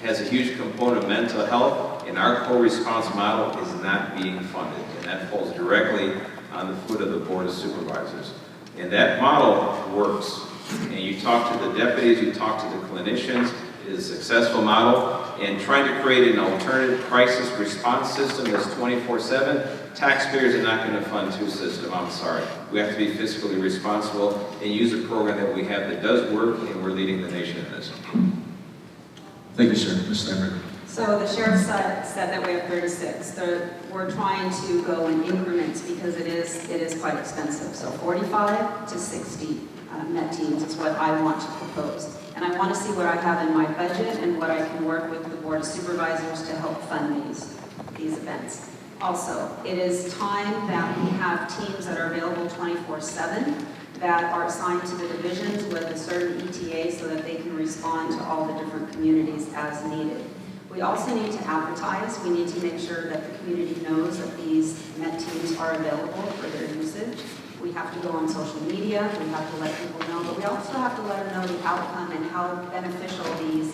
has a huge component of mental health, and our core response model is not being funded. And that falls directly on the foot of the Board of Supervisors. And that model works. And you talk to the deputies, you talk to the clinicians, is a successful model, and trying to create an alternative crisis response system that's 24/7, taxpayers are not going to fund two systems, I'm sorry. We have to be fiscally responsible and use a program that we have that does work, and we're leading the nation in this. Thank you, sir. Ms. Steinberg. So the sheriff said that we have 36. We're trying to go in increments because it is quite expensive. So 45 to 60 Met teams is what I want to propose. And I want to see what I have in my budget and what I can work with the Board of Supervisors to help fund these events. Also, it is time that we have teams that are available 24/7 that are assigned to the divisions with a certain ETA so that they can respond to all the different communities as needed. We also need to advertise. We need to make sure that the community knows that these Met teams are available for their usage. We have to go on social media. We have to let people know, but we also have to let them know the outcome and how beneficial these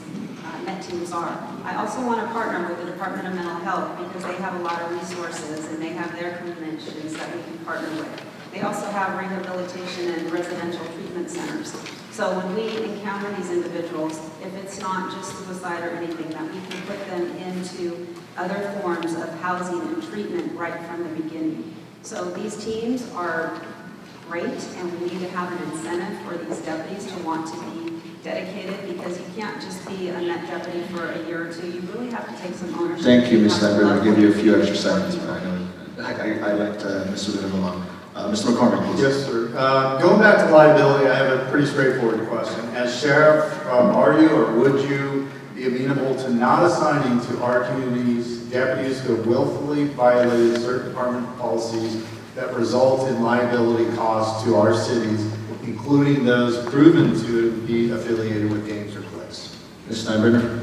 Met teams are. I also want to partner with the Department of Mental Health because they have a lot of resources and they have their conventions that we can partner with. They also have rehabilitation and residential treatment centers. So when we encounter these individuals, if it's not just suicide or anything, that we can put them into other forms of housing and treatment right from the beginning. So these teams are great, and we need to have an incentive for these deputies to want to be dedicated, because you can't just be a Met deputy for a year or two. You really have to take some ownership. Thank you, Ms. have to Steinberg. I'll love give you a what few do. extra seconds, but I let Mr. Lynn along. Mr. McCormick, please. Yes, sir. Going back to liability, I have a pretty straightforward question. As sheriff, are you or would you be amenable to not assigning to our communities deputies who have willfully violated certain department policies that result in liability costs to our cities, including those proven to be affiliated with gangs or cliques? Ms. Steinberg?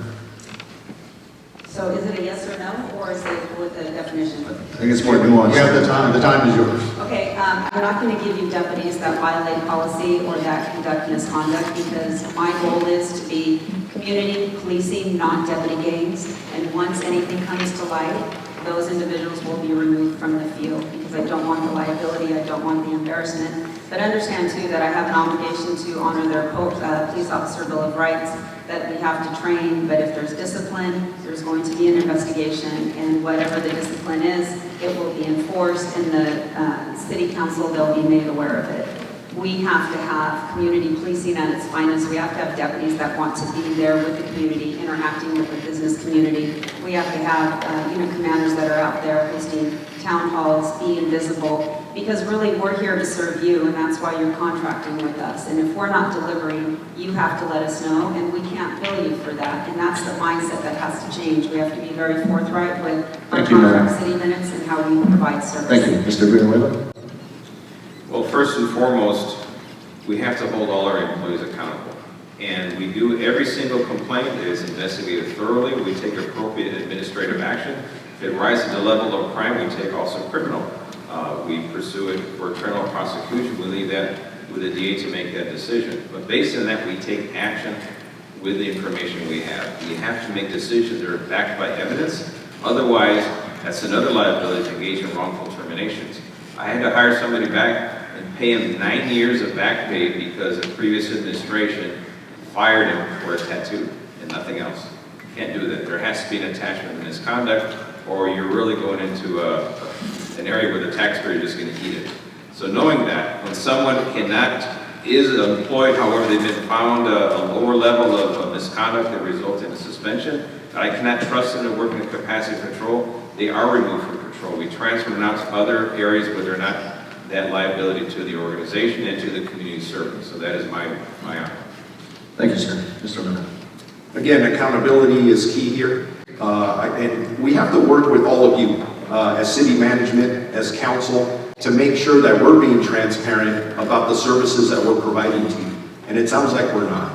So is it a yes or no, or is it with a definition? I think it's more nuanced. You have the time. The time is yours. Okay, I'm not going to give you deputies that violate policy or that conduct misconduct, because my goal is to be community policing, not deputy gangs. And once anything comes to light, those individuals will be removed from the field, because I don't want the liability, I don't want the embarrassment. But understand too that I have an obligation to honor their police officer bill of rights, that we have to train, but if there's discipline, there's going to be an investigation, and whatever the discipline is, it will be enforced, and the city council, they'll be made aware of it. We have to have community policing at its finest. We have to have deputies that want to be there with the community, interacting with the business community. We have to have, commanders that are out there hosting town halls, being visible, because really we're here to serve you, and that's why you're contracting with us. And if we're not delivering, you have to let us know, and we can't bill you for that. And that's the mindset that has to change. We have to be very forthright with our contract city minutes and how we provide service. Thank you. Mr. Villanueva? Well, first and foremost, we have to hold all our employees accountable. And we do every single complaint that is investigated thoroughly. We take appropriate administrative action. If it rises to the level of crime, we take also criminal. We pursue it for criminal prosecution. We leave that with the DA to make that decision. But based on that, we take action with the information we have. We have to make decisions that are backed by evidence. Otherwise, that's another liability to engage in wrongful terminations. I had to hire somebody back and pay him 9 years of back pay because the previous administration fired him for a tattoo and nothing else. Can't do that. There has to be an attachment of misconduct, or you're really going into an area where the taxpayer is just going to eat it. So knowing that, when someone is employed, however, they've been found a lower level of misconduct that results in a suspension, I cannot trust them to work in capacity control, they are removed from patrol. We transfer them out to other areas where they're not that liability to the organization and to the community service. So that is my honor. Thank you, sir. Mr. Luna. Again, accountability is key here. And we have to work with all of you as city management, as council, to make sure that we're being transparent about the services that we're providing to you. And it sounds like we're not.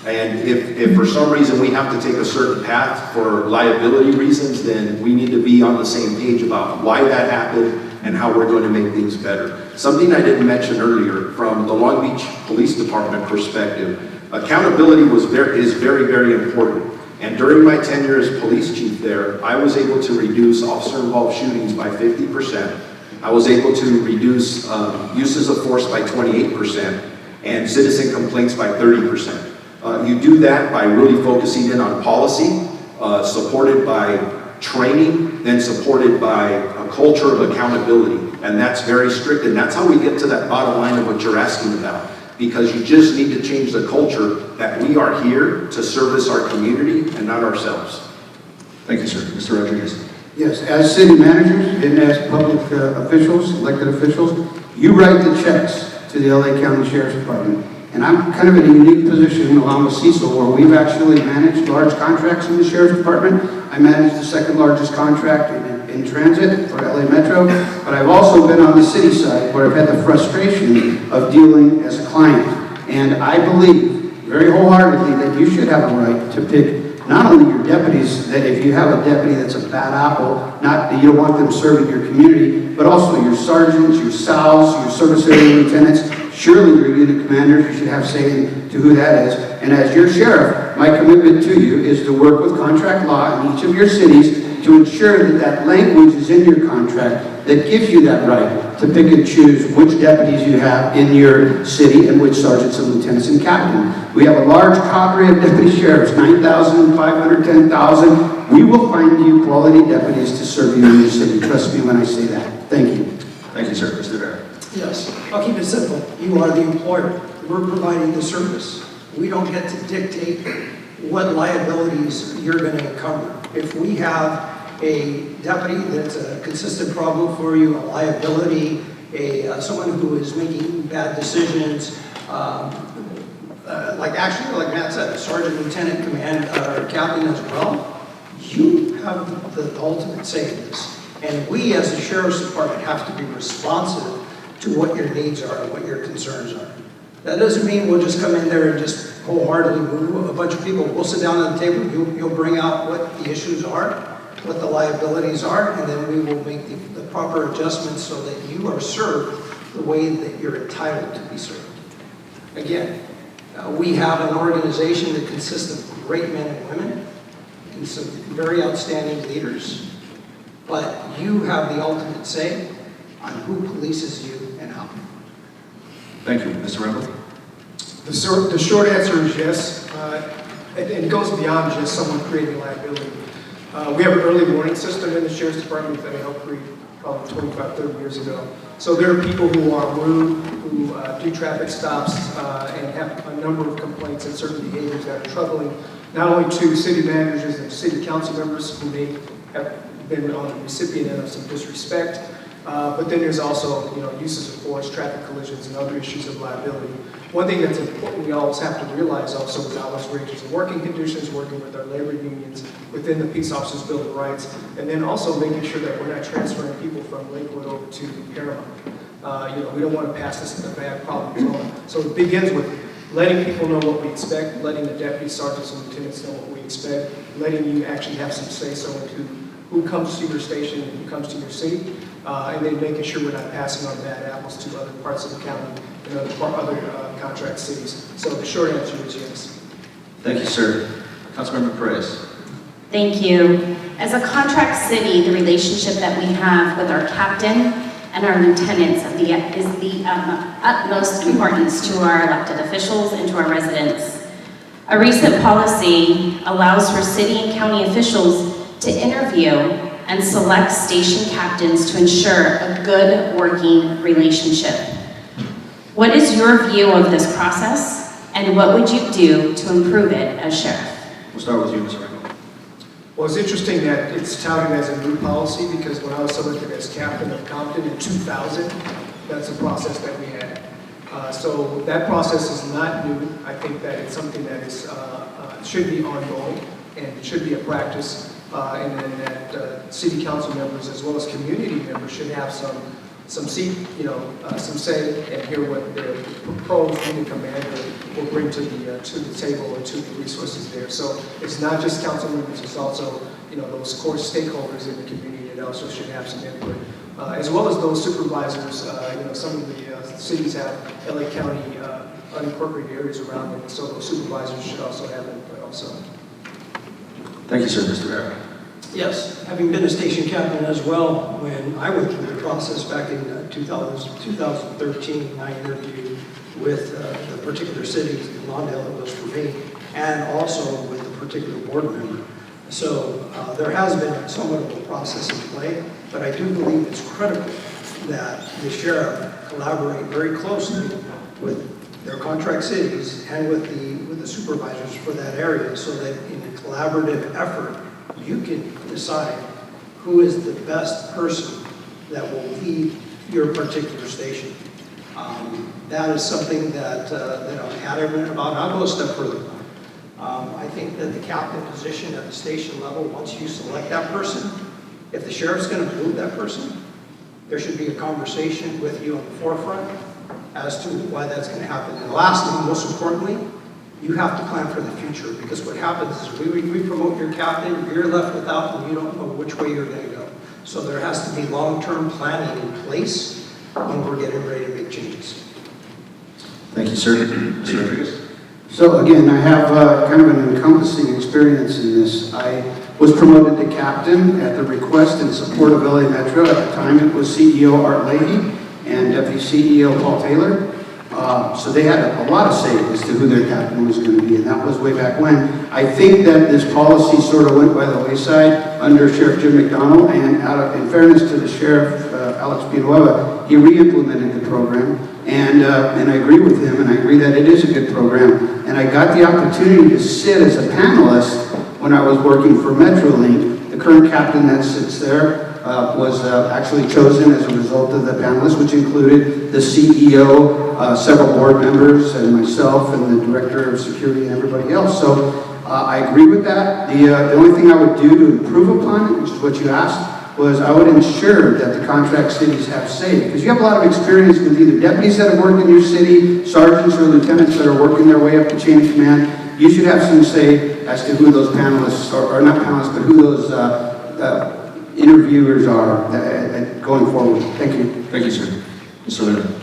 And if for some reason we have to take a certain path for liability reasons, then we need to be on the same page about why that happened and how we're going to make things better. Something I didn't mention earlier, from the Long Beach Police Department perspective, accountability is very, very important. And during my tenure as police chief there, I was able to reduce officer-involved shootings by 50%. I was able to reduce uses of force by 28% and citizen complaints by 30%. You do that by really focusing in on policy, supported by training, then supported by a culture of accountability. And that's very strict, and that's how we get to that bottom line of what you're asking about. Because you just need to change the culture that we are here to service our community and not ourselves. Thank you, sir. Mr. Rodriguez. Yes, as city managers and as public officials, elected officials, you write the checks to the LA County Sheriff's Department. And I'm kind of in a unique position along with Cecil where we've actually managed large contracts in the Sheriff's Department. I managed the second largest contract in transit for LA Metro, but I've also been on the city side where I've had the frustration of dealing as a client. And I believe very wholeheartedly that you should have a right to pick not only your deputies, that if you have a deputy that's a bad apple, not that you don't want them serving your community, but also your sergeants, your SALs, your service area lieutenants, surely your unit commanders, you should have say to who that is. And as your sheriff, my commitment to you is to work with contract law in each of your cities to ensure that that language is in your contract that gives you that right to pick and choose which deputies you have in your city and which sergeants and lieutenants and captain. We have a large cadre of deputy sheriffs, 9,500, 10,000. We will find you quality deputies to serve you in your city. Trust me when I say that. Thank you. Thank you, sir. Mr. Vera. Yes, I'll keep it simple. You are the employer. We're providing the service. We don't get to dictate what liabilities you're going to encumber. If we have a deputy that's a consistent problem for you, a liability, someone who is making bad decisions, like Matt said, a sergeant, lieutenant, command, or captain as well, you have the ultimate say in this. And we as the Sheriff's Department have to be responsive to what your needs are and what your concerns are. That doesn't mean we'll just come in there and just wholeheartedly move a bunch of people. We'll sit down at the table, you'll bring out what the issues are, what the liabilities are, and then we will make the proper adjustments so that you are served the way that you're entitled to be served. Again, we have an organization that consists of great men and women and some very outstanding leaders, but you have the ultimate say on who polices you and how. Thank you. Mr. Rambo. The short answer is yes, and it goes beyond just someone creating liability. We have an early warning system in the Sheriff's Department that I helped create probably 25, 30 years ago. So there are people who are rude, who do traffic stops, and have a number of complaints and certain behaviors that are troubling, not only to city managers and city council members who may have been on the recipient end of some disrespect, but then there's also, uses of force, traffic collisions, and other issues of liability. One thing that's important we always have to realize also is hours, wages, and working conditions, working with our labor unions within the Peace Officers Bill of Rights, and then also making sure that we're not transferring people from Lakewood over to Paramount. We don't want to pass this in a bad problem zone. So it begins with letting people know what we expect, letting the deputy sergeants and lieutenants know what we expect, letting you actually have some say-so into who comes to your station and who comes to your city, and then making sure we're not passing on bad apples to other parts of the county and other contract cities. So the short answer is yes. Thank you, sir. Councilmember Perez. Thank you. As a contract city, the relationship that we have with our captain and our lieutenants is the utmost importance to our elected officials and to our residents. A recent policy allows for city and county officials to interview and select station captains to ensure a good working relationship. What is your view of this process, and what would you do to improve it as sheriff? We'll start with you, Mr. Rambo. Well, it's interesting that it's touted as a new policy because when I was selected as captain of Compton in 2000, that's a process that we had. So that process is not new. I think that it's something that is should be ongoing and should be a practice, and then that city council members as well as community members should have some seat, some say and hear what the proposed unit commander will bring to the table or to the resources there. So it's not just council members; it's also those core stakeholders in the community that also should have some input, as well as those supervisors. Some of the cities have LA County unincorporated areas around them, so those supervisors should also have input also. Thank you, sir. Mr. Vera. Yes, having been a station captain as well, when I went through the process back in 2013, I interviewed with the particular city in Lawndale that was for me. and also with the particular board member. So there has been somewhat of a process in play, but I do believe it's critical that the sheriff collaborate very closely with their contract cities and with the supervisors for that area, so that in a collaborative effort, you can decide who is the best person that will lead your particular station. That is something that I'm adamant about, and I'll go a step further. I think that the captain position at the station level, once you select that person, if the sheriff's going to move that person, there should be a conversation with you on the forefront as to why that's going to happen. And lastly, most importantly, you have to plan for the future, because what happens is we promote your captain, you're left without, and you don't know which way you're going to go. So there has to be long-term planning in place when we're getting ready to make changes. Thank you, sir. Mr. Rodriguez? So again, I have kind of an encompassing experience in this. I was promoted to captain at the request and support of LA Metro. At the time, it was CEO Art Leahy and Deputy CEO Paul Taylor. So they had a lot of say as to who their captain was going to be, and that was way back when. I think that this policy sort of went by the wayside under Sheriff Jim McDonnell, and in fairness to the Sheriff, Alex Villanueva, he re-implemented the program, and I agree with him, and I agree that it is a good program. And I got the opportunity to sit as a panelist when I was working for MetroLink. The current captain that sits there was actually chosen as a result of the panelists, which included the CEO, several board members, and myself, and the Director of Security, and everybody else. So I agree with that. The only thing I would do to improve upon it, which is what you asked, was I would ensure that the contract cities have say, because you have a lot of experience with either deputies that have worked in your city, sergeants or lieutenants that are working their way up the chain of command. You should have some say as to who those panelists, or not panelists, but who those interviewers are going forward. Thank you. Thank you, sir. Mr. Luna?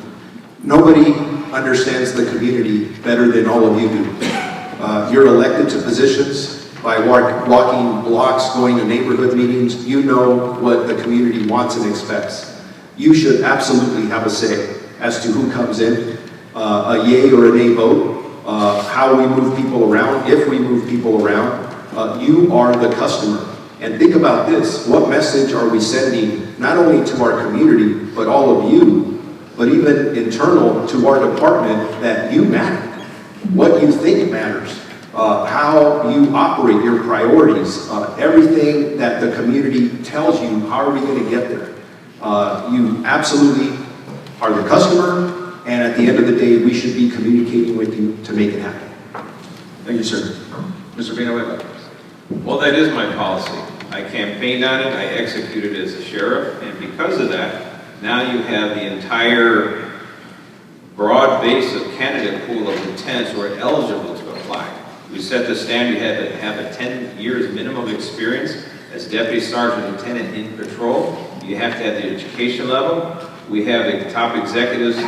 Nobody understands the community better than all of you do. You're elected to positions by walking blocks, going to neighborhood meetings. You know what the community wants and expects. You should absolutely have a say as to who comes in, a yay or a nay vote, how we move people around, if we move people around. You are the customer. And think about this, what message are we sending not only to our community, but all of you, but even internal to our department, that you matter, what you think matters, how you operate, your priorities, everything that the community tells you, how are we going to get there? You absolutely are the customer, and at the end of the day, we should be communicating with you to make it happen. Thank you, sir. Mr. Villanueva? Well, that is my policy. I campaigned on it, I executed as a sheriff, and because of that, now you have the entire broad base of candidate pool of lieutenants who are eligible to apply. We set the standard, you had to have a 10 years minimum experience as deputy sergeant lieutenant in patrol. You have to have the education level. We have the top executives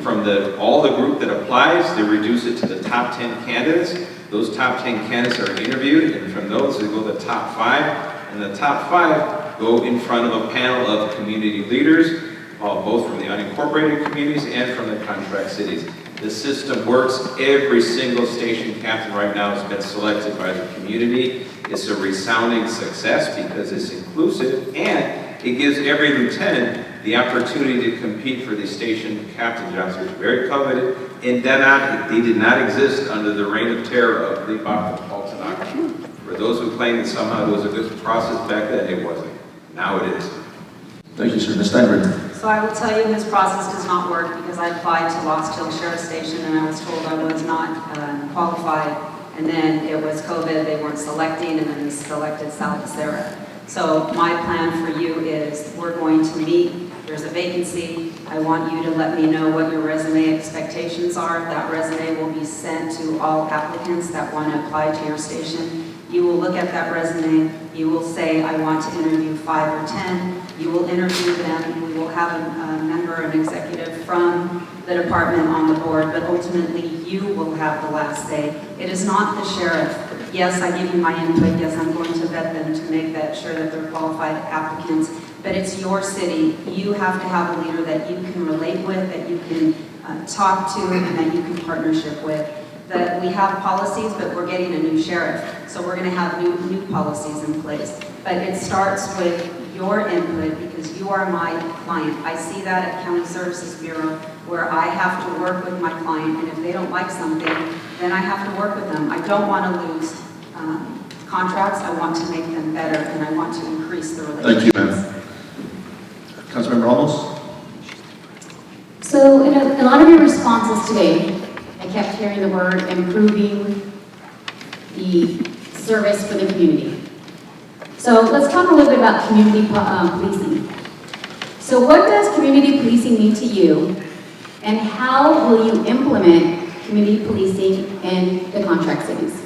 from all the group that applies. They reduce it to the top 10 candidates. Those top 10 candidates are interviewed, and from those they go to the top 5. And the top 5 go in front of a panel of community leaders, both from the unincorporated communities and from the contract cities. The system works. Every single station captain right now has been selected by the community. It's a resounding success because it's inclusive, and it gives every lieutenant the opportunity to compete for the station captain jobs, which are very coveted, and they did not exist under the reign of terror of the Paul Tanaka. For those who claim that somehow it was a good process back then, it wasn't. Now it is. Thank you, sir. Ms. Steinberg? So I will tell you this process does not work because I applied to Lost Hill Sheriff Station and I was told I was not qualified. And then it was COVID, they weren't selecting, and then they selected South Sarah. So my plan for you is we're going to meet. There's a vacancy. I want you to let me know what your resume expectations are. That resume will be sent to all applicants that want to apply to your station. You will look at that resume. You will say, I want to interview 5 or 10. You will interview them. We will have a member, an executive from the department on the board, but ultimately you will have the last say. It is not the sheriff. Yes, I give you my input. Yes, I'm going to vet them to make that sure that they're qualified applicants. But it's your city. You have to have a leader that you can relate with, that you can talk to, and that you can partnership with. that we have policies, but we're getting a new sheriff. So we're gonna have new policies in place. But it starts with your input because you are my client. I see that at County Services Bureau where I have to work with my client, and if they don't like something, then I have to work with them. I don't want to lose contracts. I want to make them better, and I want to increase the relationship. Thank you, ma'am. Councilmember Ramos? So in a lot of your responses today, I kept hearing the word improving the service for the community. So let's talk a little bit about community policing. So what does community policing mean to you, and how will you implement community policing in the contract cities?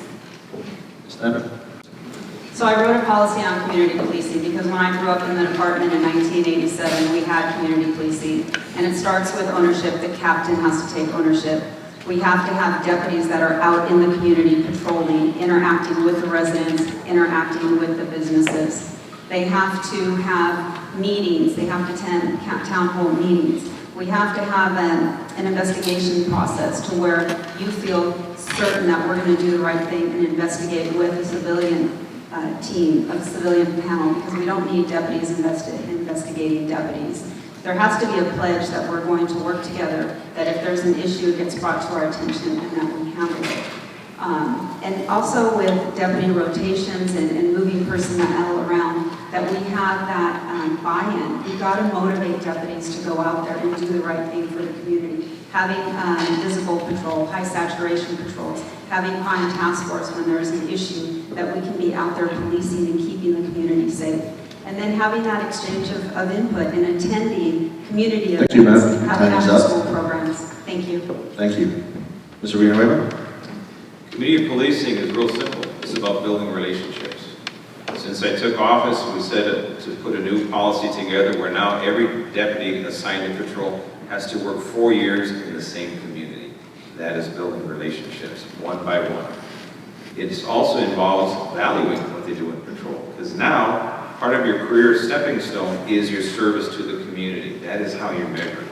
So I wrote a policy on community policing because when I grew up in the department in 1987, we had community policing. And it starts with ownership. The captain has to take ownership. We have to have deputies that are out in the community patrolling, interacting with the residents, interacting with the businesses. They have to have meetings. They have to attend town hall meetings. We have to have an investigation process to where you feel certain that we're going to do the right thing and investigate with a civilian team, a civilian panel, because we don't need deputies investigating deputies. There has to be a pledge that we're going to work together, that if there's an issue, it gets brought to our attention and that we handle it. And also with deputy rotations and moving personnel around, that we have that buy-in. We've got to motivate deputies to go out there and do the right thing for the community. Having visible patrol, high saturation patrols, having crime task force when there's an issue, that we can be out there policing and keeping the community safe. And then having that exchange of input and attending community events, having after-school programs. Thank you. Thank you. Mr. Villanueva? Community policing is real simple. It's about building relationships. Since I took office, we said to put a new policy together where now every deputy assigned to patrol has to work 4 years in the same community. That is building relationships, one by one. It also involves valuing what they do in patrol, because now part of your career stepping stone is your service to the community. That is how you're measured.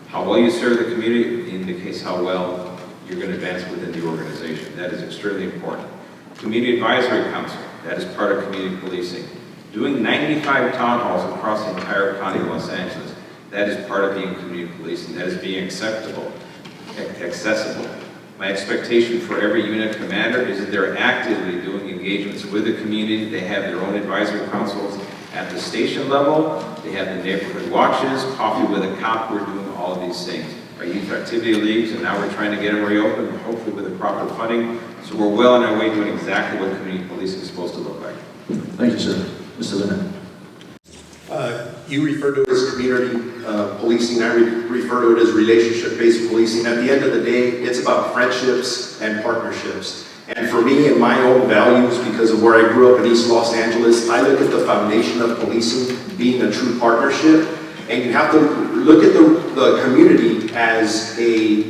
How well you serve the community indicates how well you're going to advance within the organization. That is extremely important. Community Advisory Council, that is part of community policing. Doing 95 town halls across the entire county of Los Angeles, that is part of being community policing. That is being accessible. My expectation for every unit commander is that they're actively doing engagements with the community. They have their own advisory councils at the station level. They have the neighborhood watches, coffee with a cop. We're doing all of these things. Our youth activity leagues, and now we're trying to get them reopened, hopefully with the proper funding. So we're well on our way doing exactly what community policing is supposed to look like. Thank you, sir. Mr. Lynn. You refer to it as community policing. I refer to it as relationship-based policing. At the end of the day, it's about friendships and partnerships. And for me and my own values, because of where I grew up in East Los Angeles, I look at the foundation of policing being a true partnership. And you have to look at the community as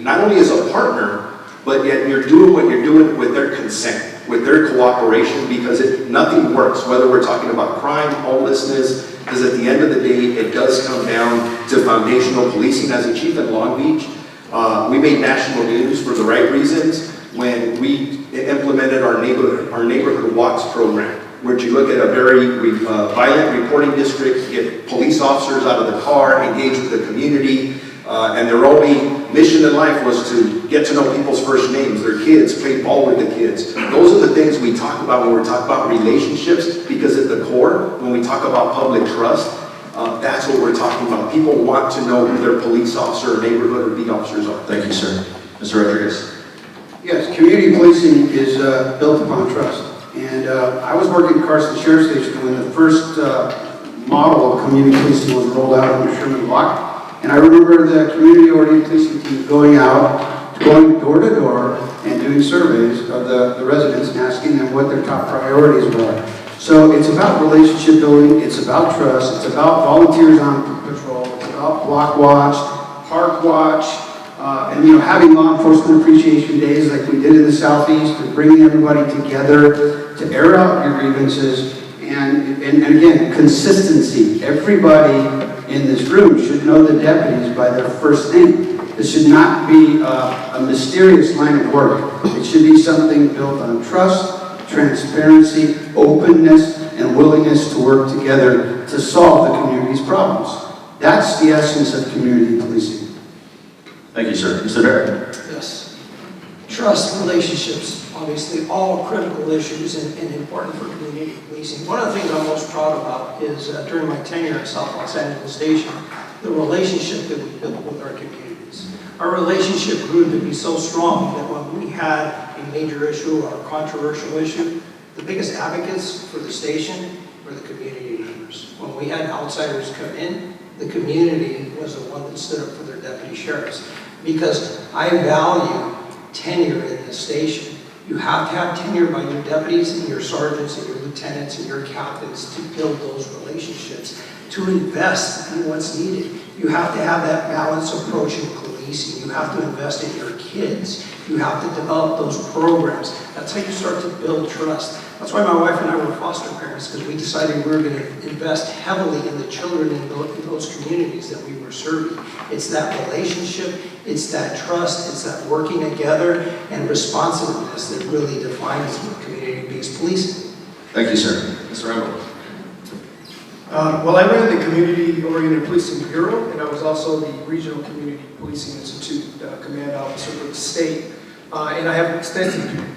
not only as a partner, but yet you're doing what you're doing with their consent, with their cooperation, because nothing works, whether we're talking about crime, homelessness, because at the end of the day, it does come down to foundational policing. As a chief in Long Beach, we made national news for the right reasons when we implemented our neighborhood walks program, where you look at a very violent reporting district, get police officers out of the car, engage with the community, and their only mission in life was to get to know people's first names, their kids, play ball with the kids. Those are the things we talk about when we're talking about relationships, because at the core, when we talk about public trust, that's what we're talking about. People want to know who their police officer, neighborhood, or beat officers are. Thank you, sir. Mr. Rodriguez. Yes, community policing is built upon trust. And I was working at Carson Sheriff Station when the first model of community policing was rolled out under Sherman Block. And I remember the community-oriented policing team going door to door and doing surveys of the residents and asking them what their top priorities were. So it's about relationship building, it's about trust, it's about volunteers on patrol, it's about block watch, park watch, and having law enforcement appreciation days like we did in the Southeast, and bringing everybody together to air out your grievances, and again, consistency. Everybody in this room should know the deputies by their first name. This should not be a mysterious line of work. It should be something built on trust, transparency, openness, and willingness to work together to solve the community's problems. That's the essence of community policing. Thank you, sir. Mr. Vera. Yes. Trust, relationships, obviously all critical issues and important for community policing. One of the things I'm most proud about is during my tenure at South Los Angeles Station, the relationship that we built with our communities. Our relationship grew to be so strong that when we had a major issue or a controversial issue, the biggest advocates for the station were the community members. When we had outsiders come in, the community was the one that stood up for their deputy sheriffs. Because I value tenure in the station. You have to have tenure by your deputies and your sergeants and your lieutenants and your captains to build those relationships, to invest in what's needed. You have to have that balanced approach in policing. You have to invest in your kids. You have to develop those programs. That's how you start to build trust. That's why my wife and I were foster parents, because we decided we were going to invest heavily in the children in those communities that we were serving. It's that relationship, it's that trust, it's that working together and responsiveness that really defines what community-based policing. Thank you, sir. Mr. Rambo. Well, I ran the Community-Oriented Policing Bureau, and I was also the Regional Community Policing Institute Command Officer for the state. And I have extensive,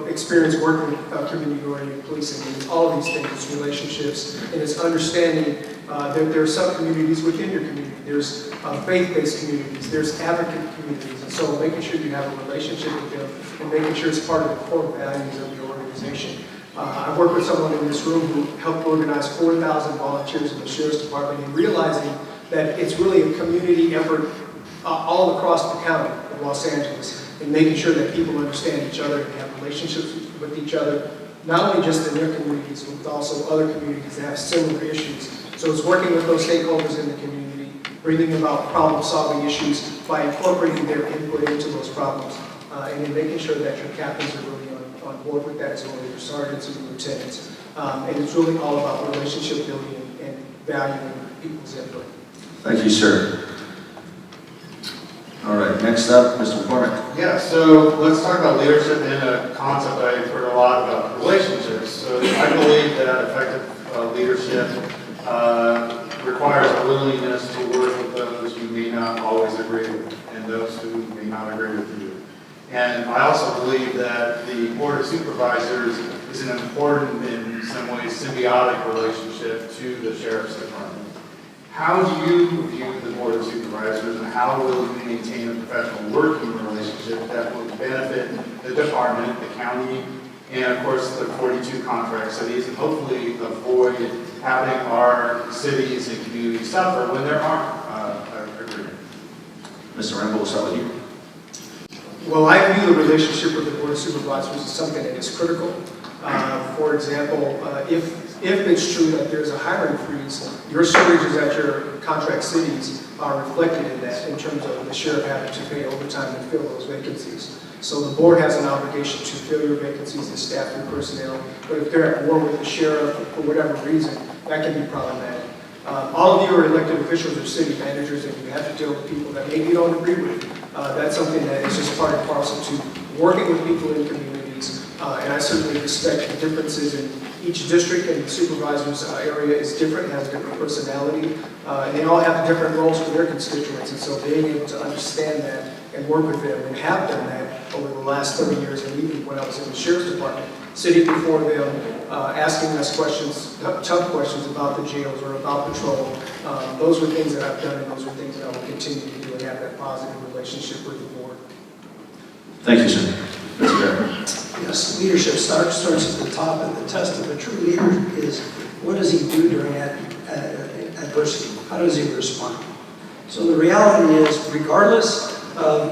experience working with community-oriented policing. And it's all of these things, it's relationships, and it's understanding that there are sub-communities within your community. There's faith-based communities, there's advocate communities, and so making sure you have a relationship with them and making sure it's part of the core values of your organization. I've worked with someone in this room who helped organize 4,000 volunteers in the Sheriff's Department and realizing that it's really a community effort all across the county of Los Angeles and making sure that people understand each other and have relationships with each other, not only just in their communities, but also other communities that have similar issues. So it's working with those stakeholders in the community, bringing about problem-solving issues by incorporating their input into those problems, and then making sure that your captains are really on board with that, as well as your sergeants and lieutenants. And it's really all about relationship building and valuing people's input. Thank you, sir. All right, next up, Mr. McCormick. Yeah, so let's talk about leadership and a concept I've heard a lot about, relationships. So I believe that effective leadership requires a willingness to work with those you may not always agree with and those who may not agree with you. And I also believe that the Board of Supervisors is an important, in some ways, symbiotic relationship to the Sheriff's Department. How do you view the Board of Supervisors, and how will you maintain a professional working relationship that will benefit the department, the county, and of course the 42 contract cities, and hopefully avoid having our cities and communities suffer when there aren't agreement? Mr. Rambo, we'll start with you. Well, I view the relationship with the Board of Supervisors as something that is critical. For example, if it's true that there's a hiring freeze, your surges at your contract cities are reflected in that in terms of the sheriff having to pay overtime to fill those vacancies. So the board has an obligation to fill your vacancies and staff your personnel, but if they're at war with the sheriff for whatever reason, that can be problematic. All of you are elected officials or city managers, and you have to deal with people that maybe you don't agree with. That's something that is just part and parcel to working with people in communities, and I certainly respect the differences in each district, and the supervisor's area is different, has different personality, and they all have different roles for their constituents, and so being able to understand that and work with them, and have done that over the last 30 years, and even when I was in the Sheriff's Department, sitting before them, asking us questions, tough questions about the jails or about patrol. Those were things that I've done, and those are things that I will continue to do and have that positive relationship with the board. Thank you, sir. Mr. Vera. Yes, leadership starts at the top, and the test of a true leader is what does he do during adversity? How does he respond? So the reality is, regardless of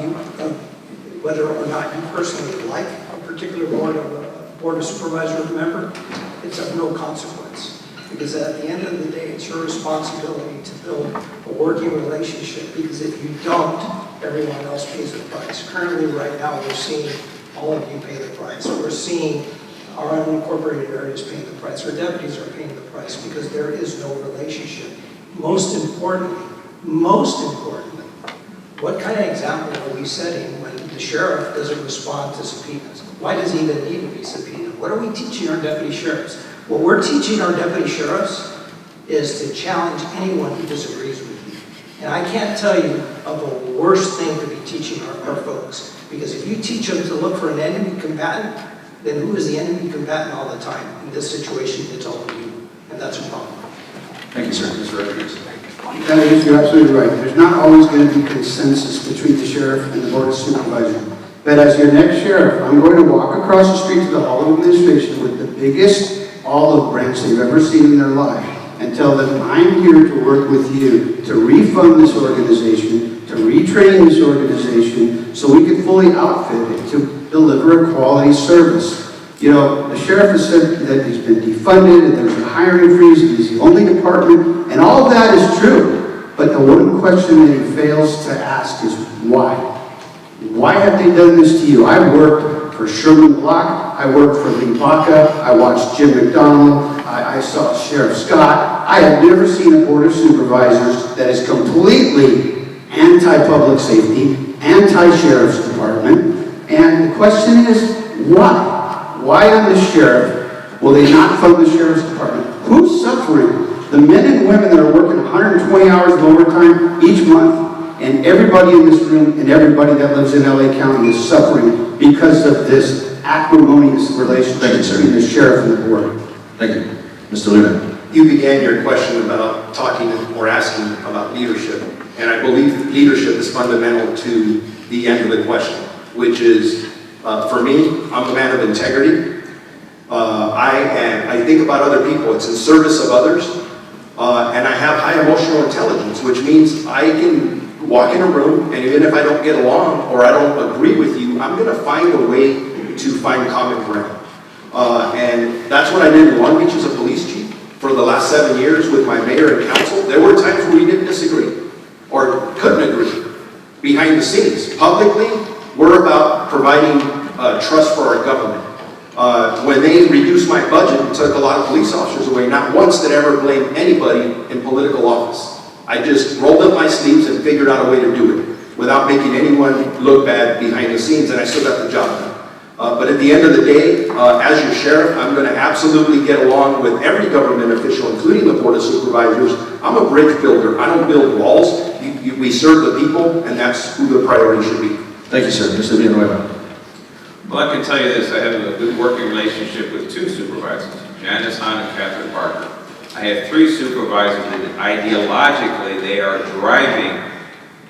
whether or not you personally like a particular Board of Supervisors member, it's of no consequence. Because at the end of the day, it's your responsibility to build a working relationship, because if you don't, everyone else pays the price. Currently, right now, we're seeing all of you pay the price. We're seeing our unincorporated areas paying the price. Our deputies are paying the price because there is no relationship. Most importantly, What kind of example are we setting when the sheriff doesn't respond to subpoenas? Why does he even need to be subpoenaed? What are we teaching our deputy sheriffs? What we're teaching our deputy sheriffs is to challenge anyone who disagrees with you. And I can't tell you of a worse thing to be teaching our folks. Because if you teach them to look for an enemy combatant, then who is the enemy combatant all the time? In this situation, it's all of you. And that's a problem. Thank you, sir. Mr. Rodriguez. That is, you're absolutely right. There's not always going to be consensus between the sheriff and the board of supervisors. But as your next sheriff, I'm going to walk across the street to the Hall of Administration with the biggest olive branch they've ever seen in their life and tell them I'm here to work with you to refund this organization, to retrain this organization so we can fully outfit it to deliver a quality service. You know, the sheriff has said that he's been defunded and there's a hiring freeze and he's the only department, and all of that is true. But the one question that he fails to ask is why? Why have they done this to you? I worked for Sherman Block, I worked for Lee Baca, I watched Jim McDonald, I saw Sheriff Scott. I have never seen a board of supervisors that is completely anti-public safety, anti-sheriff's department, and the question is why? Why on the sheriff will they not fund the sheriff's department? Who's suffering? The men and women that are working 120 hours of overtime each month, and everybody in this room and everybody that lives in LA County is suffering because of this acrimonious relationship between the sheriff and the board. Thank you. Mr. Luna. You began your question about talking or asking about leadership, and I believe leadership is fundamental to the end of the question, which is, for me, I'm a man of integrity. I think about other people. It's in service of others. And I have high emotional intelligence, which means I can walk in a room, and even if I don't get along or I don't agree with you, I'm going to find a way to find common ground. And that's what I did in Long Beach as a police chief for the last 7 years with my mayor and council. There were times where we didn't disagree or couldn't agree. Behind the scenes, publicly, we're about providing trust for our government. When they reduced my budget and took a lot of police officers away, not once did I ever blame anybody in political office. I just rolled up my sleeves and figured out a way to do it without making anyone look bad behind the scenes, and I still got the job done. But at the end of the day, as your sheriff, I'm going to absolutely get along with every government official, including the Board of Supervisors. I'm a bridge builder. I don't build walls. We serve the people, and that's who the priority should be. Thank you, sir. Mr. Villanueva. Well, I can tell you this, I have a good working relationship with two supervisors, Janice Hahn and Catherine Parker. I have three supervisors that ideologically they are driving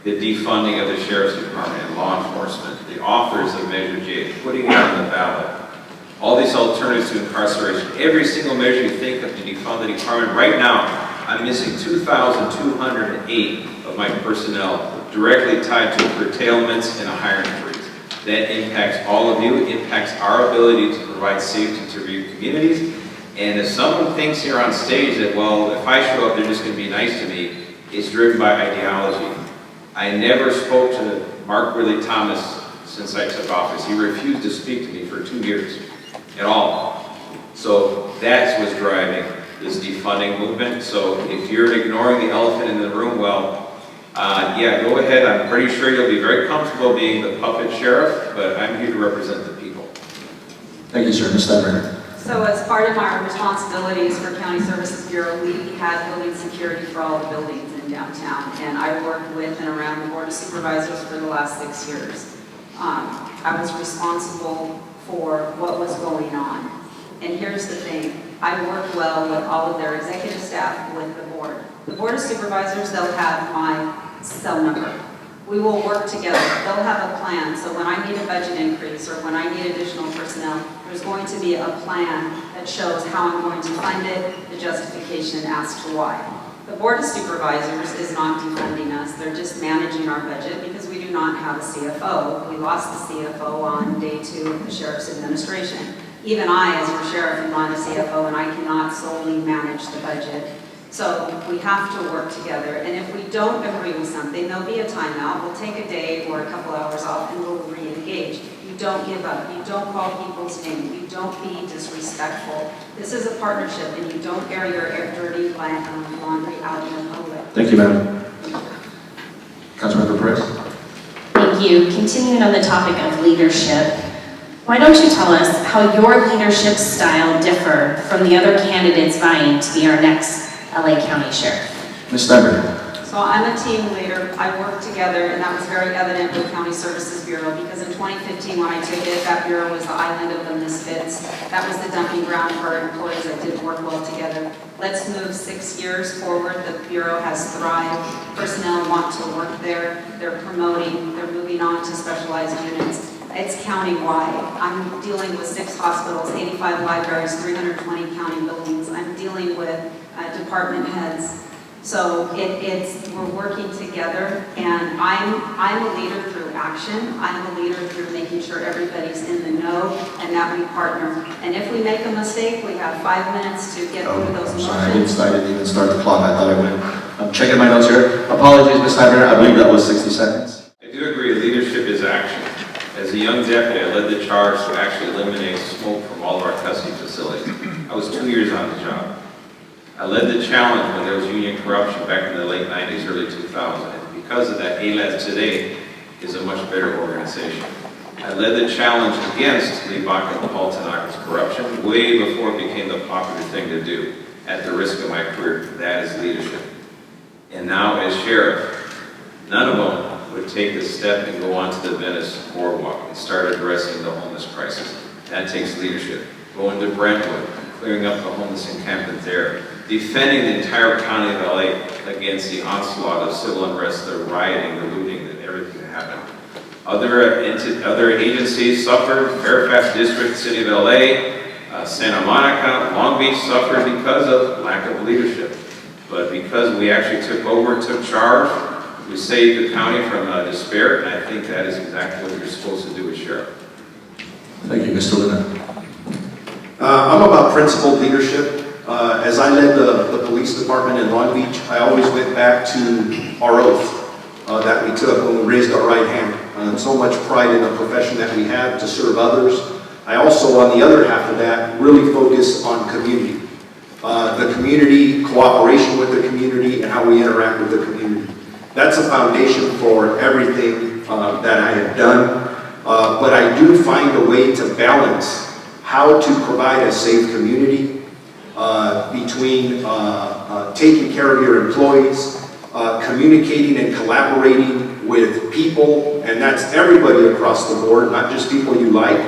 the defunding of the Sheriff's Department and law enforcement, the authors of Measure J, putting it on the ballot. All these alternatives to incarceration, every single measure you think of to defund the department. Right now, I'm missing 2,208 of my personnel directly tied to curtailments and a hiring freeze. That impacts all of you, it impacts our ability to provide safety to your communities. And if someone thinks here on stage that, well, if I show up, they're just going to be nice to me, it's driven by ideology. I never spoke to Mark Ridley Thomas since I took office. He refused to speak to me for 2 years at all. So that's what's driving this defunding movement. So if you're ignoring the elephant in the room, well, yeah, go ahead. I'm pretty sure you'll be very comfortable being the puppet sheriff, but I'm here to represent the people. Thank you, sir. Ms. Steinbrenner. So as part of our responsibilities for County Services Bureau, we had building security for all the buildings in downtown, and I worked with and around the Board of Supervisors for the last 6 years. I was responsible for what was going on. And here's the thing, I work well with all of their executive staff, with the board. The Board of Supervisors, they'll have my cell number. We will work together. They'll have a plan. So when I need a budget increase or when I need additional personnel, there's going to be a plan that shows how I'm going to fund it, the justification, and as to why. The Board of Supervisors is not defunding us. They're just managing our budget because we do not have a CFO. We lost the CFO on day 2 of the Sheriff's administration. Even I, as your sheriff, am not a CFO, and I cannot solely manage the budget. So we have to work together, and if we don't agree with something, there'll be a timeout. We'll take a day or a couple hours off, and we'll re-engage. You don't give up. You don't call people's name. You don't be disrespectful. This is a partnership, and you don't air your dirty laundry out in the public. Thank you, madam. Councilmember Perez. with you, continuing on the topic of leadership, why don't you tell us how your leadership style differ from the other candidates vying to be our next LA County Sheriff? Ms. Steinberg. So I'm a team leader. I work together, and that was very evident with County Services Bureau, because in 2015 when I took it, that bureau was the island of the misfits. That was the dumping ground for our employees that didn't work well together. Let's move 6 years forward. The bureau has thrived. Personnel want to work there. They're promoting. They're moving on to specialized units. It's countywide. I'm dealing with 6 hospitals, 85 libraries, 320 county buildings. I'm dealing with department heads. So we're working together, and I'm a leader through action. I'm a leader through making sure everybody's in the know and that we partner. And if we make a mistake, we have 5 minutes to get through those emotions. Sorry, I didn't even start the clock. I thought I went. I'm checking my notes here. Apologies, Ms. Steinberg. I believe that was 60 seconds. I do agree, leadership is action. As a young deputy, I led the charge to actually eliminate smoke from all of our custody facilities. I was 2 years on the job. I led the challenge when there was union corruption back in the late 90s, early 2000s. And because of that, ALAS today is a much better organization. I led the challenge against the Baca Haltonaka's corruption way before it became the popular thing to do. At the risk of my career, that is leadership. And now as sheriff, none of them would take the step and go onto the Venice boardwalk and start addressing the homeless crisis. That takes leadership. Going to Brentwood, clearing up the homeless encampment there, defending the entire county of LA against the onslaught of civil unrest, the rioting, the looting, and everything that happened. Other agencies suffered. Fairfax District, City of LA, Santa Monica, Long Beach suffered because of lack of leadership. But because we actually took over, took charge, we saved the county from despair, and I think that is exactly what you're supposed to do as sheriff. Thank you, Mr. Luna. I'm about principled leadership. As I led the police department in Long Beach, I always went back to our oath that we took when we raised our right hand. So much pride in the profession that we have to serve others. I also, on the other half of that, really focus on community. The community, cooperation with the community, and how we interact with the community. That's a foundation for everything that I have done. But I do find a way to balance how to provide a safe community between taking care of your employees, communicating and collaborating with people, and that's everybody across the board, not just people you like,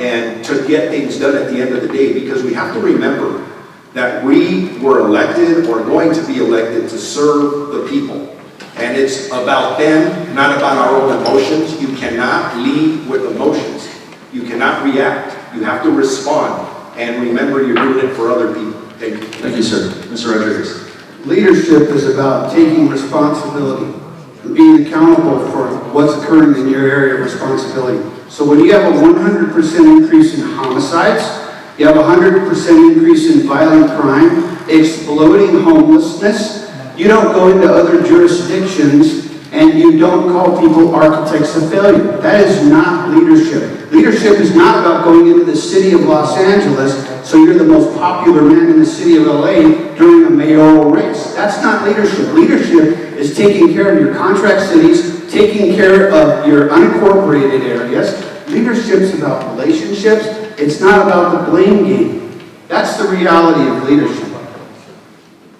and to get things done at the end of the day, because we have to remember that we were elected or going to be elected to serve the people. And it's about them, not about our own emotions. You cannot lead with emotions. You cannot react. You have to respond. And remember, you're doing it for other people. Thank you. Thank you, sir. Mr. Rodriguez. Leadership is about taking responsibility and being accountable for what's occurring in your area of responsibility. So when you have a 100% increase in homicides, you have a 100% increase in violent crime, exploding homelessness, you don't go into other jurisdictions and you don't call people architects of failure. That is not leadership. Leadership is not about going into the city of Los Angeles so you're the most popular man in the city of LA during a mayoral race. That's not leadership. Leadership is taking care of your contract cities, taking care of your unincorporated areas. Leadership is about relationships. It's not about the blame game. That's the reality of leadership.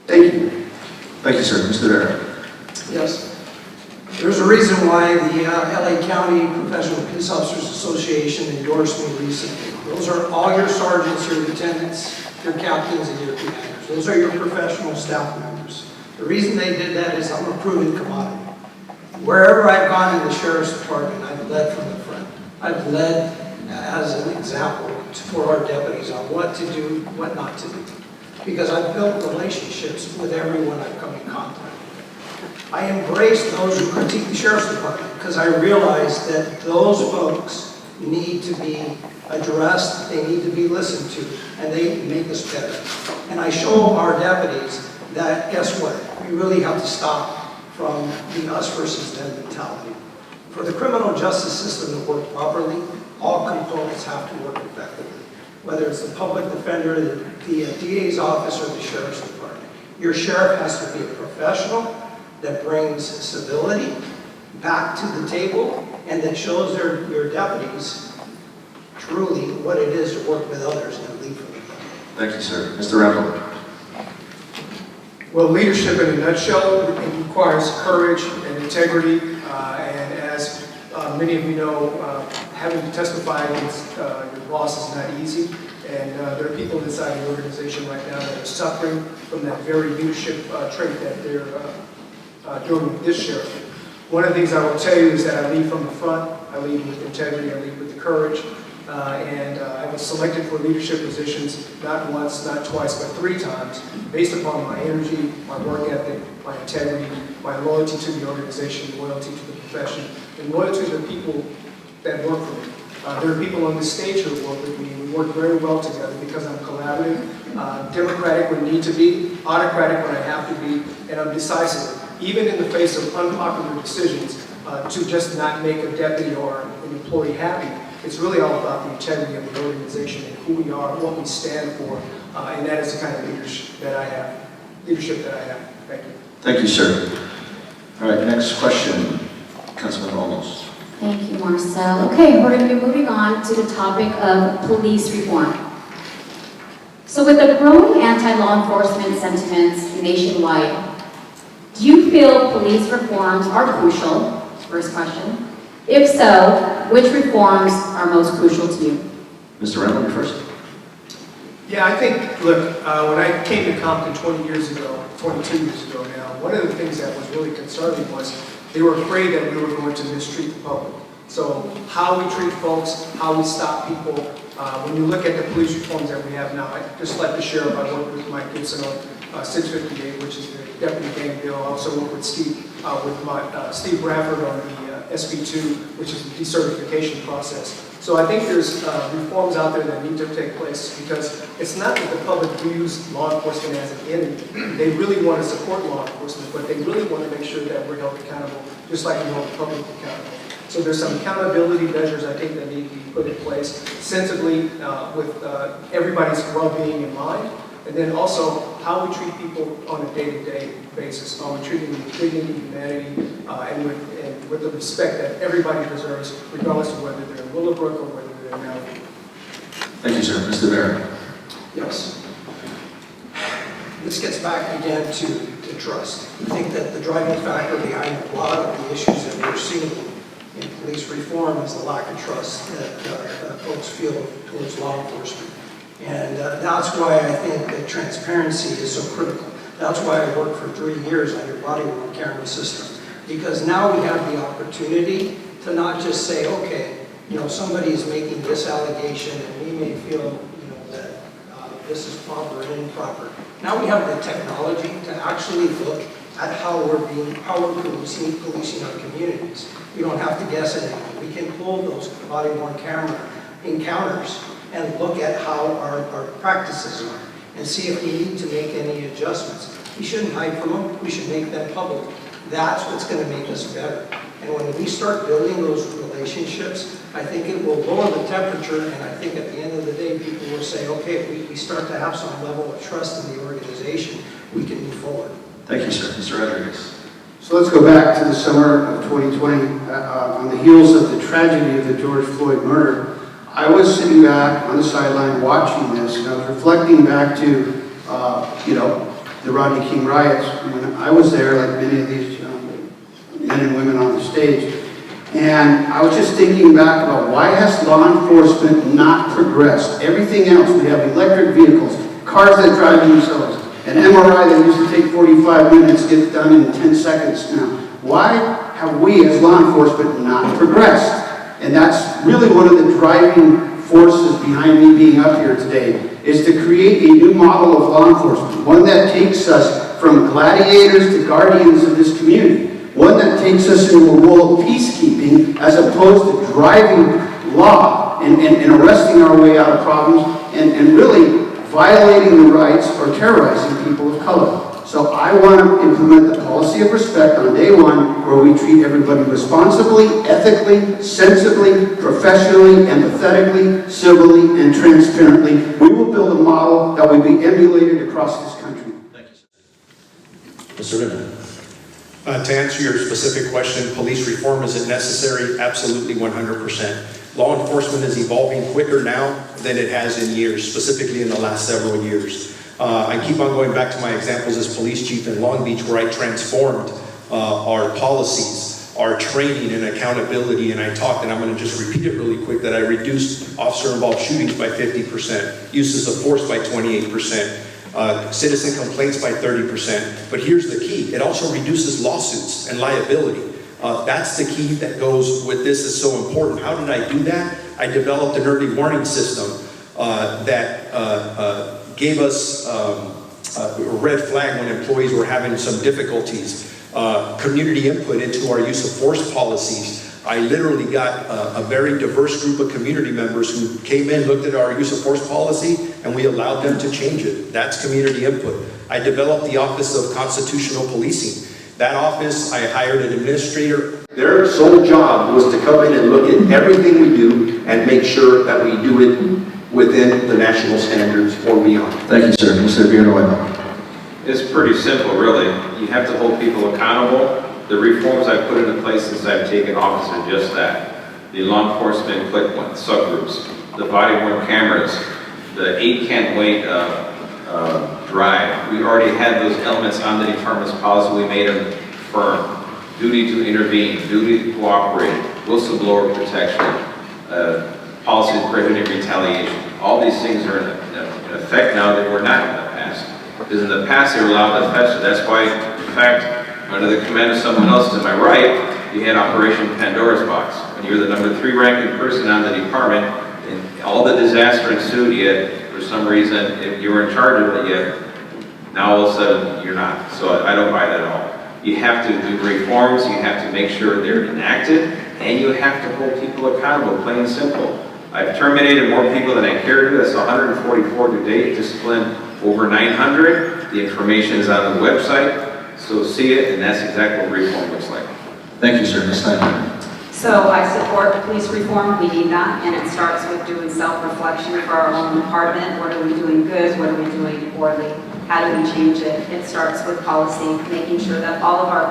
Thank you. Thank you, sir. Mr. Vera. Yes. There's a reason why the LA County Professional Police Officers Association endorsed me recently. Those are all your sergeants, your lieutenants, your captains, and your commanders. Those are your professional staff members. The reason they did that is I'm a proven commodity. Wherever I've gone in the sheriff's department, I've led from the front. I've led as an example for our deputies on what to do, what not to do. Because I've built relationships with everyone I've come in contact with. I embrace those who critique the sheriff's department because I realize that those folks need to be addressed, they need to be listened to, and they make us better. And I show our deputies that, guess what, we really have to stop from the us versus them mentality. For the criminal justice system to work properly, all components have to work effectively. Whether it's the public defender, the DA's office, or the sheriff's department. Your sheriff has to be a professional that brings civility, back to the table and that shows your deputies truly what it is to work with others and lead from the front. Thank you, sir. Mr. Rambo. Well, leadership in a nutshell, it requires courage and integrity, and as many of you know, having to testify against your boss is not easy, and there are people inside the organization right now that are suffering from that very leadership trait that they're doing with this sheriff. One of the things I will tell you is that I lead from the front, I lead with integrity, I lead with the courage, and I was selected for leadership positions not once, not twice, but 3 times, based upon my energy, my work ethic, my integrity, my loyalty to the organization, loyalty to the profession, and loyalty to the people that work for me. There are people on this stage who work with me. We work very well together because I'm collaborative, democratic when need to be, autocratic when I have to be, and I'm decisive. Even in the face of unpopular decisions, to just not make a deputy or an employee happy, it's really all about the integrity of the organization and who we are, what we stand for, and that is the kind of leadership that I have. Thank you. Thank you, sir. All right, next question, Councilman Olmos. Thank you, Marcel. Okay, we're going to be moving on to the topic of police reform. So with the growing anti-law enforcement sentiments nationwide, do you feel police reforms are crucial? First question. If so, which reforms are most crucial to you? Mr. Rambo, you first. Yeah, I think, look, when I came to Compton 22 years ago now, one of the things that was really concerning was they were afraid that we were going to mistreat the public. So how we treat folks, how we stop people, when you look at the police reforms that we have now, just like the sheriff, I worked with Mike Gibson on 658, which is the deputy gang bill. I also worked with Steve Bradford on the SB2, which is the decertification process. So I think there's reforms out there that need to take place because it's not that the public views law enforcement as an enemy. They really want to support law enforcement, but they really want to make sure that we're held accountable, just like we hold the public accountable. So there's some accountability measures I think that need to be put in place sensibly with everybody's well-being in mind. And then also how we treat people on a day-to-day basis, how we treat them with dignity, humanity, and with the respect that everybody deserves, regardless of whether they're in Willowbrook or whether they're in Malibu. Thank you, sir. Mr. Vera. Yes. This gets back again to trust. I think that the driving factor behind a lot of the issues that we're seeing in police reform is the lack of trust that folks feel towards law enforcement. And that's why I think that transparency is so critical. That's why I worked for 3 years on your body-worn camera system. Because now we have the opportunity to not just say, okay, somebody is making this allegation and we may feel, that this is proper and improper. Now we have the technology to actually look at how we're policing our communities. We don't have to guess it anymore. We can pull those body-worn camera encounters and look at how our practices are and see if we need to make any adjustments. We shouldn't hide from them. We should make them public. That's what's going to make us better. And when we start building those relationships, I think it will lower the temperature, and I think at the end of the day, people will say, okay, if we start to have some level of trust in the organization, we can move forward. Thank you, sir. Mr. Rodriguez. So let's go back to the summer of 2020. On the heels of the tragedy of the George Floyd murder, I was sitting back on the sideline watching this, and I was reflecting back to, the Rodney King riots. When I was there, like many of these men and women on the stage, and I was just thinking back about why has law enforcement not progressed? Everything else, we have electric vehicles, cars that drive themselves, an MRI that used to take 45 minutes gets done in 10 seconds now. Why have we as law enforcement not progressed? And that's really one of the driving forces behind me being up here today, is to create a new model of law enforcement, one that takes us from gladiators to guardians of this community, one that takes us into a role of peacekeeping as opposed to driving law and arresting our way out of problems and really violating the rights or terrorizing people of color. So I want to implement the policy of respect on day one, where we treat everybody responsibly, ethically, sensibly, professionally, empathetically, civilly, and transparently. We will build a model that will be emulated across this country. Thank you, sir. Mr. Ritter. To answer your specific question, police reform, is it necessary? Absolutely, 100%. Law enforcement is evolving quicker now than it has in years, specifically in the last several years. I keep on going back to my examples as police chief in Long Beach, where I transformed our policies, our training and accountability, and I talked, and I'm going to just repeat it really quick, that I reduced officer-involved shootings by 50%, uses of force by 28%, citizen complaints by 30%. But here's the key, it also reduces lawsuits and liability. That's the key that goes with this, is so important. How did I do that? I developed an early warning system that gave us a red flag when employees were having some difficulties. Community input into our use of force policies. I literally got a very diverse group of community members who came in, looked at our use of force policy, and we allowed them to change it. That's community input. I developed the Office of Constitutional Policing. That office, I hired an administrator. Their sole job was to come in and look at everything we do and make sure that we do it within the national standards or beyond. Thank you, sir. Mr. Villanueva. It's pretty simple, really. You have to hold people accountable. The reforms I've put into place since I've taken office are just that. The law enforcement click subgroups, the body-worn cameras, the 8 can't wait drive. We already had those elements on the department's policy. We made them firm. Duty to intervene, duty to cooperate, whistleblower protection, policies prohibiting retaliation. All these things are in effect now that were not in the past. Because in the past they were allowed to fester. That's why, in fact, under the command of someone else to my right, you had Operation Pandora's Box. When you were the number 3 ranking person on the department, and all the disaster ensued, yet for some reason, if you were in charge of it, yet now all of a sudden you're not. So I don't buy that at all. You have to do reforms, you have to make sure they're enacted, and you have to hold people accountable, plain and simple. I've terminated more people than I care to. That's 144 to date, disciplined over 900. The information is on the website, so see it, and that's exactly what reform looks like. Thank you, sir. Ms. Snyder. So I support police reform. We need that, and it starts with doing self-reflection for our own department. What are we doing good? What are we doing poorly? How do we change it? It starts with policy, making sure that all of our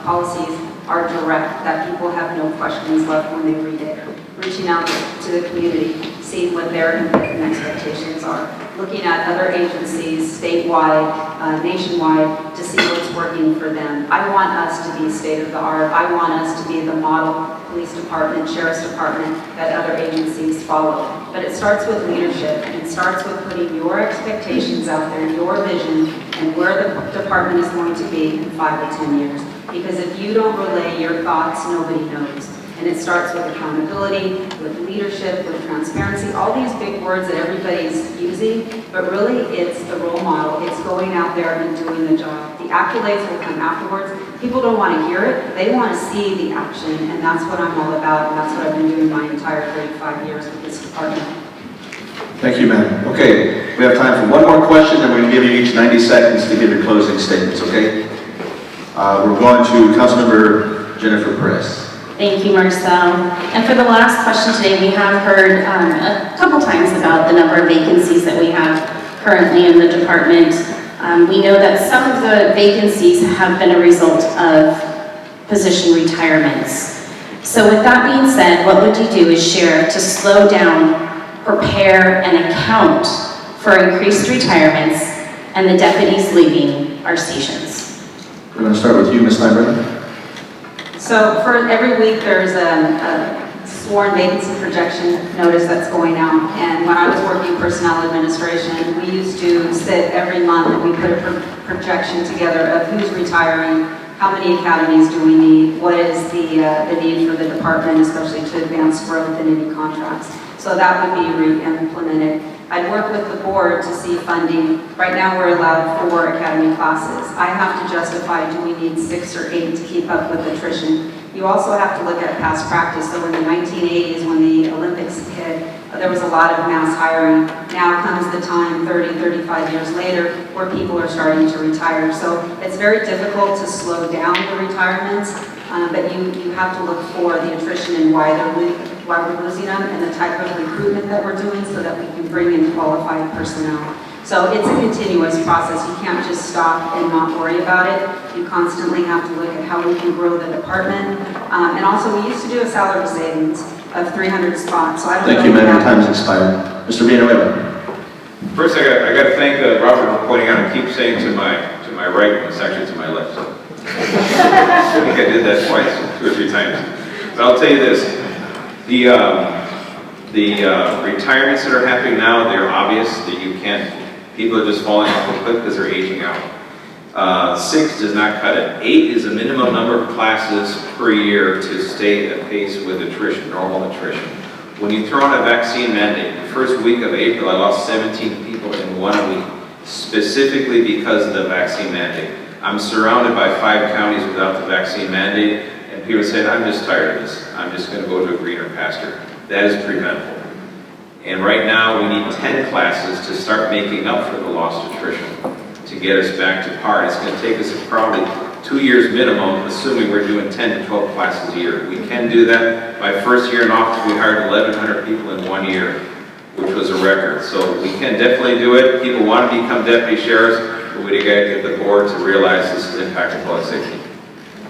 policies are direct, that people have no questions left when they read it. Reaching out to the community, seeing what their input and expectations are. Looking at other agencies, statewide, nationwide, to see what's working for them. I want us to be state of the art. I want us to be the model police department, sheriff's department that other agencies follow. But it starts with leadership. It starts with putting your expectations out there, your vision, and where the department is going to be in 5 to 10 years. Because if you don't relay your thoughts, nobody knows. And it starts with accountability, with leadership, with transparency, all these big words that everybody's using, but really it's the role model. It's going out there and doing the job. The accolades will come afterwards. People don't want to hear it. They want to see the action, and that's what I'm all about, and that's what I've been doing my entire 35 years with this department. Thank you, ma'am. Okay, we have time for one more question, and we're going to give you each 90 seconds to give your closing statements, okay? We're going to Councilmember Jennifer Perez. Thank you, Marcel. And for the last question today, we have heard a couple times about the number of vacancies that we have currently in the department. We know that some of the vacancies have been a result of position retirements. So with that being said, what would you do is share to slow down, prepare, and account for increased retirements and the deputies leaving our stations? We're going to start with you, Ms. Steinbrenner. So for every week, there's a sworn vacancy projection notice that's going out. And when I was working personnel administration, we used to sit every month and we put a projection together of who's retiring, how many academies do we need, what is the need for the department, especially to advance growth in any contracts. So that would be re-implemented. I'd work with the board to see funding. Right now we're allowed 4 academy classes. I have to justify, do we need 6 or 8 to keep up with attrition? You also have to look at past practice. So in the 1980s when the Olympics hit, there was a lot of mass hiring. Now comes the time, 30, 35 years later, where people are starting to retire. So it's very difficult to slow down the retirements, but you have to look for the attrition and why we're losing them and the type of recruitment that we're doing so that we can bring in qualified personnel. So it's a continuous process. You can't just stop and not worry about it. You constantly have to look at how we can grow the department. And also, we used to do a salary savings of 300 spots. So I don't know. Thank you, ma'am. Your time's expired. Mr. Villanueva. First, I got to thank Robert for pointing out and keep saying to my right when it's actually to my left. I think I did that twice, 2 or 3 times. But I'll tell you this, the retirements that are happening now, they're obvious that you can't, people are just falling off the cliff because they're aging out. 6 does not cut it. 8 is a minimum number of classes per year to stay at pace with attrition, normal attrition. When you throw in a vaccine mandate, the first week of April, I lost 17 people in 1 week, specifically because of the vaccine mandate. I'm surrounded by 5 counties without the vaccine mandate, and people said, I'm just tired of this. I'm just going to go to a greener pasture. That is preventable. And right now, we need 10 classes to start making up for the lost attrition to get us back to par. It's going to take us probably 2 years minimum, assuming we're doing 10 to 12 classes a year. We can do that. My first year in office, we hired 1,100 people in 1 year, which was a record. So we can definitely do it. People want to become deputy sheriffs, but we got to get the board to realize this is impacting public safety.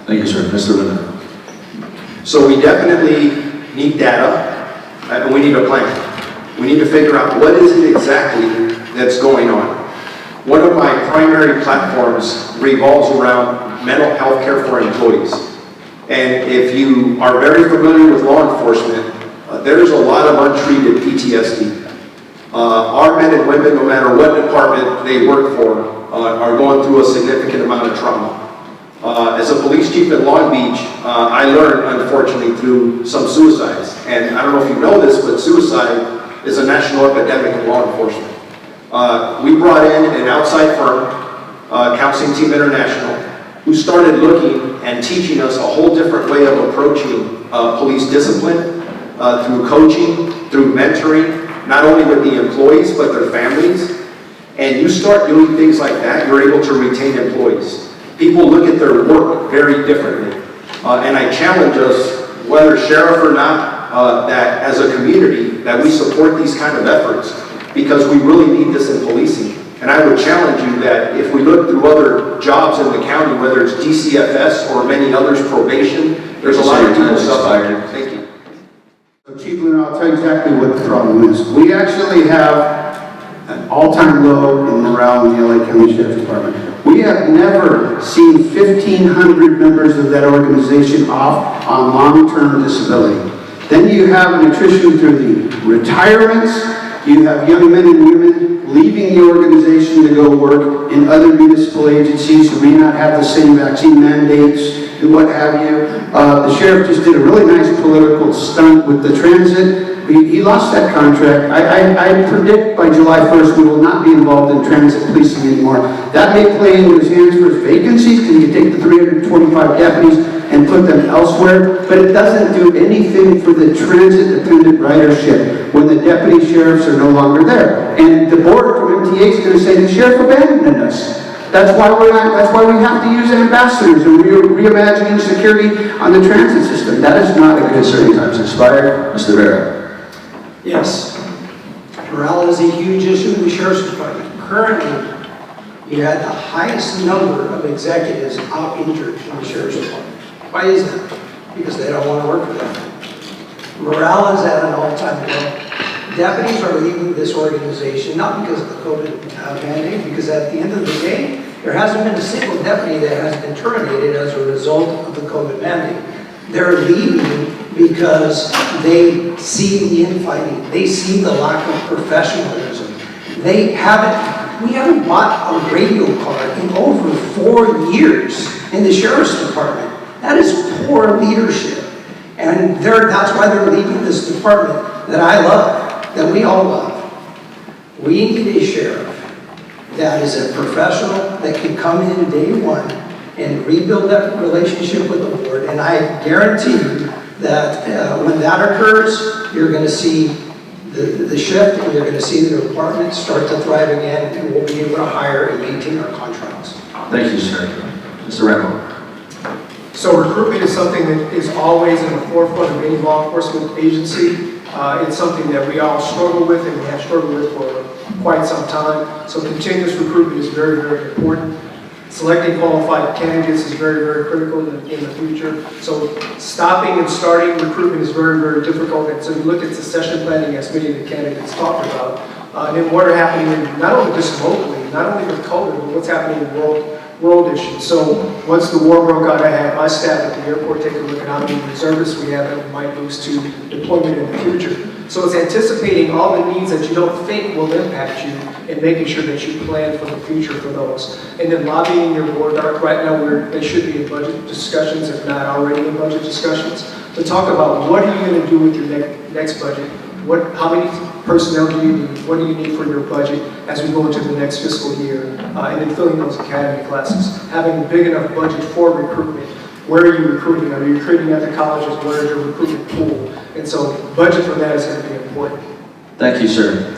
Thank you, sir. Mr. Luna. So we definitely need data, and we need a plan. We need to figure out what is it exactly that's going on. One of my primary platforms revolves around mental health care for employees. And if you are very familiar with law enforcement, there's a lot of untreated PTSD. Our men and women, no matter what department they work for, are going through a significant amount of trauma. As a police chief in Long Beach, I learned, unfortunately, through some suicides. And I don't know if you know this, but suicide is a national epidemic in law enforcement. We brought in an outside firm, Counseling Team International, who started looking and teaching us a whole different way of approaching police discipline through coaching, through mentoring, not only with the employees, but their families. And you start doing things like that, you're able to retain employees. People look at their work very differently. And I challenge us, whether sheriff or not, that as a community, that we support these kind of efforts, because we really need this in policing. And I would challenge you that if we look through other jobs in the county, whether it's DCFS or many others, probation, there's a lot of people suffering. Thank you. So Chief Luna, I'll tell you exactly what the problem is. We actually have an all-time low in morale in the LA County Sheriff's Department. We have never seen 1,500 members of that organization off on long-term disability. Then you have an attrition through the retirements. You have young men and women leaving the organization to go work in other municipal agencies who may not have the same vaccine mandates and what have you. The sheriff just did a really nice political stunt with the transit. He lost that contract. I predict by July 1st we will not be involved in transit policing anymore. That may play into his hands for vacancies, because you take the 325 deputies and put them elsewhere, but it doesn't do anything for the transit-dependent ridership when the deputy sheriffs are no longer there. And the board from MTA is going to say the sheriff abandoned us. That's why we're not. That's why we have to use ambassadors and reimagining security on the transit system. That is not a good thing. Time's expired. Mr. Vera. Yes, morale is a huge issue in the Sheriff's Department. Currently, you had the highest number of executives out injured in the Sheriff's Department. Why is that? Because they don't want to work for them. Morale is at an all-time low. Deputies are leaving this organization, not because of the COVID mandate, because at the end of the day, there hasn't been a single deputy that has been terminated as a result of the COVID mandate. They're leaving because they see the infighting. They see the lack of professionalism. We haven't bought a radio car in over 4 years in the Sheriff's Department. That is poor leadership. And that's why they're leaving this department that I love, that we all love. We need a sheriff that is a professional, that can come in day one and rebuild that relationship with the board. And I guarantee you that when that occurs, you're going to see the shift, and you're going to see the department start to thrive again, and we'll be able to hire and maintain our contracts. Thank you, sir. Mr. Rambo. So recruitment is something that is always in the forefront of any law enforcement agency. It's something that we all struggle with, and we have struggled with for quite some time. So continuous recruitment is very, very important. Selecting qualified candidates is very, very critical in the future. So stopping and starting recruitment is very, very difficult. And so you look at succession planning, as many of the candidates talked about, and then what are happening not only just locally, not only with COVID, but what's happening in world issues. So once the war broke out, I had my staff at the airport take a look at how many reservists we have that might lose to deployment in the future. So it's anticipating all the needs that you don't think will impact you and making sure that you plan for the future for those. And then lobbying your board. Right now, they should be in budget discussions, if not already in budget discussions, to talk about what are you going to do with your next budget. How many personnel do you need? What do you need for your budget as we go into the next fiscal year? And then filling those academy classes. Having a big enough budget for recruitment. Where are you recruiting? Are you recruiting at the colleges? Where is your recruitment pool? And so budget for that is going to be important. Thank you, sir.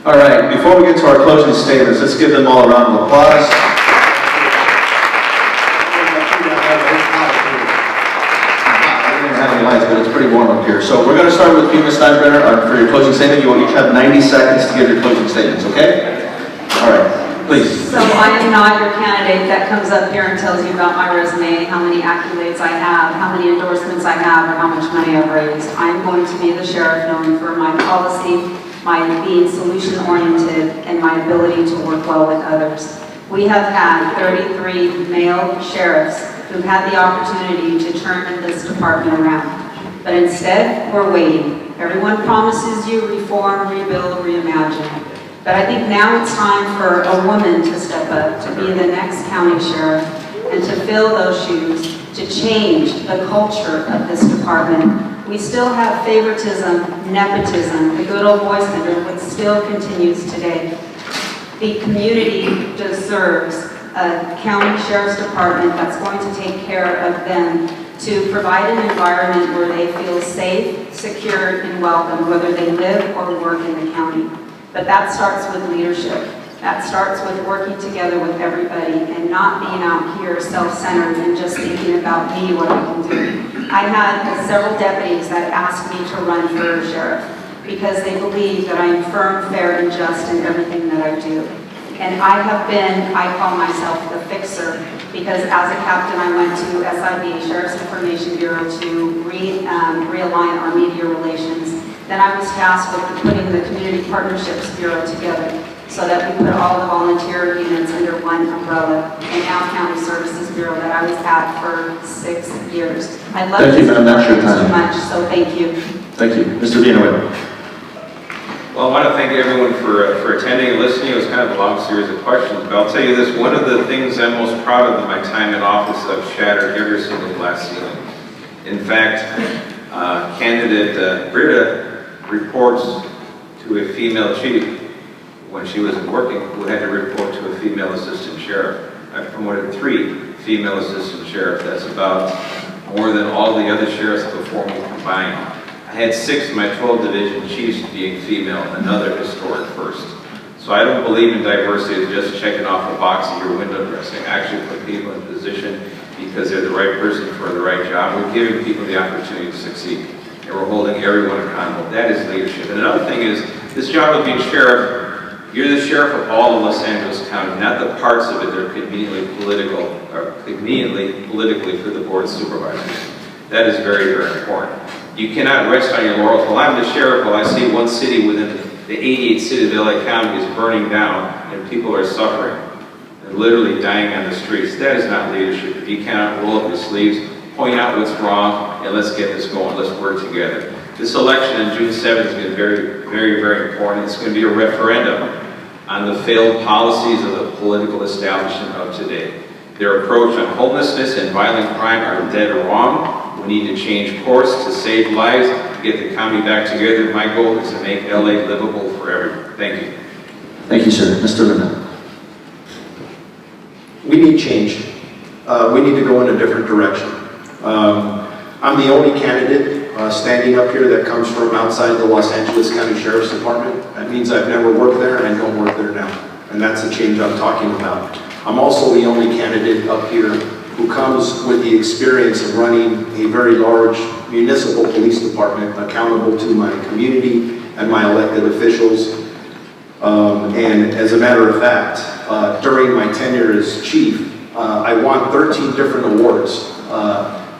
All right, before we get to our closing statements, let's give them all a round of applause. But it's pretty warm up here. So we're going to start with you, Ms. Steinbrenner, for your closing statement. You will each have 90 seconds to give your closing statements, okay? All right, please. So I am not your candidate that comes up here and tells you about my resume, how many accolades I have, how many endorsements I have, or how much money I've raised. I'm going to be the sheriff known for my policy, my being solution-oriented, and my ability to work well with others. We have had 33 male sheriffs who've had the opportunity to turn this department around. But instead, we're waiting. Everyone promises you reform, rebuild, reimagine. But I think now it's time for a woman to step up, to be the next county sheriff, and to fill those shoes, to change the culture of this department. We still have favoritism, nepotism, the good old boy syndrome, which still continues today. The community deserves a county sheriff's department that's going to take care of them, to provide an environment where they feel safe, secure, and welcome, whether they live or work in the county. But that starts with leadership. That starts with working together with everybody and not being out here self-centered and just thinking about me, what I can do. I had several deputies that asked me to run for sheriff because they believe that I am firm, fair, and just in everything that I do. And I call myself the fixer, because as a captain I went to SIB, Sheriff's Information Bureau, to realign our media relations. Then I was tasked with putting the Community Partnerships Bureau together so that we put all the volunteer units under one umbrella, and now County Services Bureau that I was at for 6 years. I love Thank you, ma'am. That's your so time. much, so thank you. Thank you. Mr. Villanueva. Well, I want to thank everyone for attending and listening. It was kind of a long series of questions, but I'll tell you this, one of the things I'm most proud of in my time in office, I've shattered every single glass ceiling. In fact, candidate Britta reports to a female chief when she wasn't working, who had to report to a female assistant sheriff. I promoted 3 female assistant sheriffs. That's about more than all the other sheriffs before me combined. I had 6 of my 12 division chiefs being female, another historic first. So I don't believe in diversity as just checking off the box of your window dressing. I actually put people in position because they're the right person for the right job. We're giving people the opportunity to succeed, and we're holding everyone accountable. That is leadership. And another thing is, this job of being sheriff, you're the sheriff of all of Los Angeles County, not the parts of it that are conveniently politically for the Board of Supervisors. That is very, very important. You cannot rest on your laurels. Well, I'm the sheriff. Well, I see one city within the 88 cities of LA County is burning down and people are suffering and literally dying on the streets. That is not leadership. If you cannot roll up your sleeves, point out what's wrong, and let's get this going. Let's work together. This election on June 7th is going to be very, very, very important. It's going to be a referendum on the failed policies of the political establishment of today. Their approach on homelessness and violent crime are dead wrong. We need to change course to save lives, to get the county back together. My goal is to make LA livable for everyone. Thank you. Thank you, sir. Mr. Luna. We need change. We need to go in a different direction. I'm the only candidate standing up here that comes from outside the Los Angeles County Sheriff's Department. That means I've never worked there and I don't work there now. And that's the change I'm talking about. I'm also the only candidate up here who comes with the experience of running a very large municipal police department accountable to my community and my elected officials. And as a matter of fact, during my tenure as chief, I won 13 different awards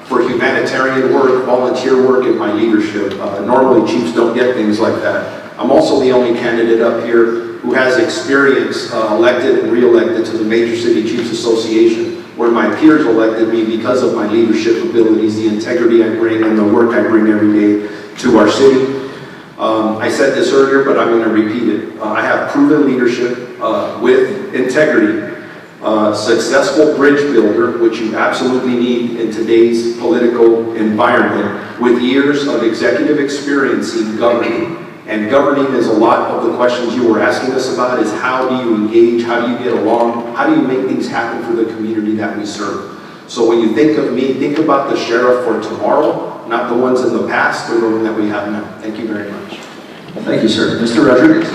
for humanitarian work, volunteer work, and my leadership. Normally, chiefs don't get things like that. I'm also the only candidate up here who has experience elected and re-elected to the Major City Chiefs Association, where my peers elected me because of my leadership abilities, the integrity I bring, and the work I bring every day to our city. I said this earlier, but I'm going to repeat it. I have proven leadership with integrity, successful bridge builder, which you absolutely need in today's political environment, with years of executive experience in governing. And governing is a lot of the questions you were asking us about, is how do you engage, how do you get along, how do you make things happen for the community that we serve. So when you think of me, think about the sheriff for tomorrow, not the ones in the past or the one that we have now. Thank you very much. Thank you, sir. Mr. Rodriguez.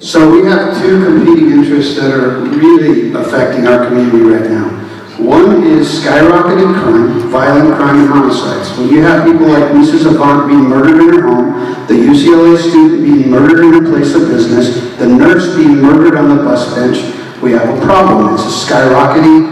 So we have two competing interests that are really affecting our community right now. One is skyrocketing crime, violent crime and homicides. When you have people like Mrs. Avant being murdered in her home, the UCLA student being murdered in her place of business, the nurse being murdered on the bus bench, we have a problem. It's a skyrocketing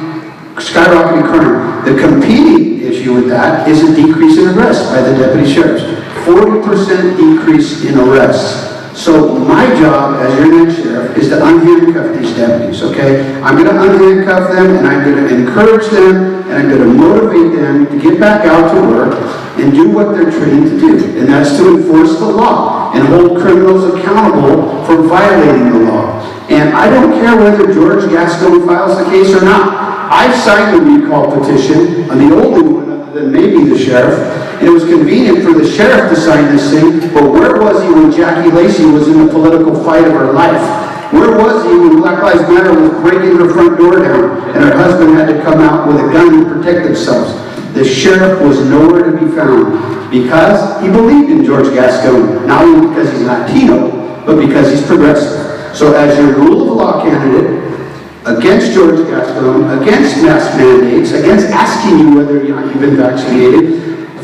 crime. The competing issue with that is a decrease in arrests by the deputy sheriffs. 40% decrease in arrests. So my job as your next sheriff is to unhandcuff these deputies, okay? I'm going to unhandcuff them, and I'm going to encourage them, and I'm going to motivate them to get back out to work and do what they're trained to do, and that's to enforce the law and hold criminals accountable for violating the law. And I don't care whether George Gascon files the case or not. I've signed the recall petition. I'm the only one other than maybe the sheriff. And it was convenient for the sheriff to sign this thing, but where was he when Jackie Lacey was in the political fight of her life? Where was he when Black Lives Matter was breaking her front door down and her husband had to come out with a gun to protect themselves? The sheriff was nowhere to be found because he believed in George Gascon, not only because he's Latino, but because he's progressive. So as your rule of law candidate, against George Gascon, against mask mandates, against asking you whether you've been vaccinated,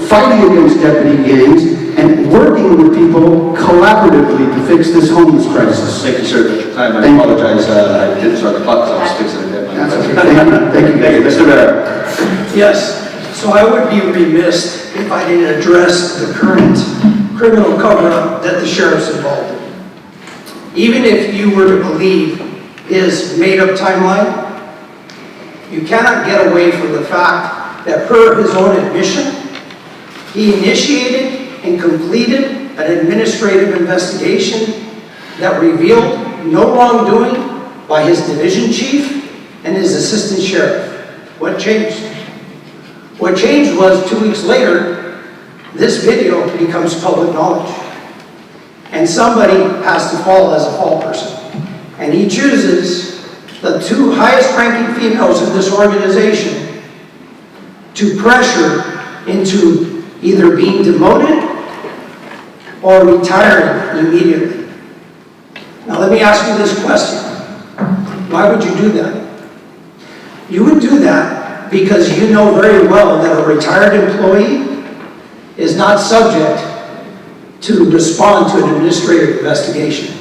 fighting against deputy gangs, and working with people collaboratively to fix this homeless crisis. Thank you, sir. That's your time. I apologize. I didn't start the clock, so I was fixing it. That's okay. Thank you. Thank you. Mr. Vera. Yes, so I would be remiss if I didn't address the current criminal cover-up that the sheriff's involved in. Even if you were to believe his made-up timeline, you cannot get away from the fact that per his own admission, he initiated and completed an administrative investigation that revealed no wrongdoing by his division chief and his assistant sheriff. What changed? What changed was 2 weeks later, this video becomes public knowledge. And somebody has to fall as a fall person. And he chooses the two highest ranking females in this organization to pressure into either being demoted or retiring immediately. Now let me ask you this question. Why would you do that? You would do that because you know very well that a retired employee is not subject to respond to an administrative investigation.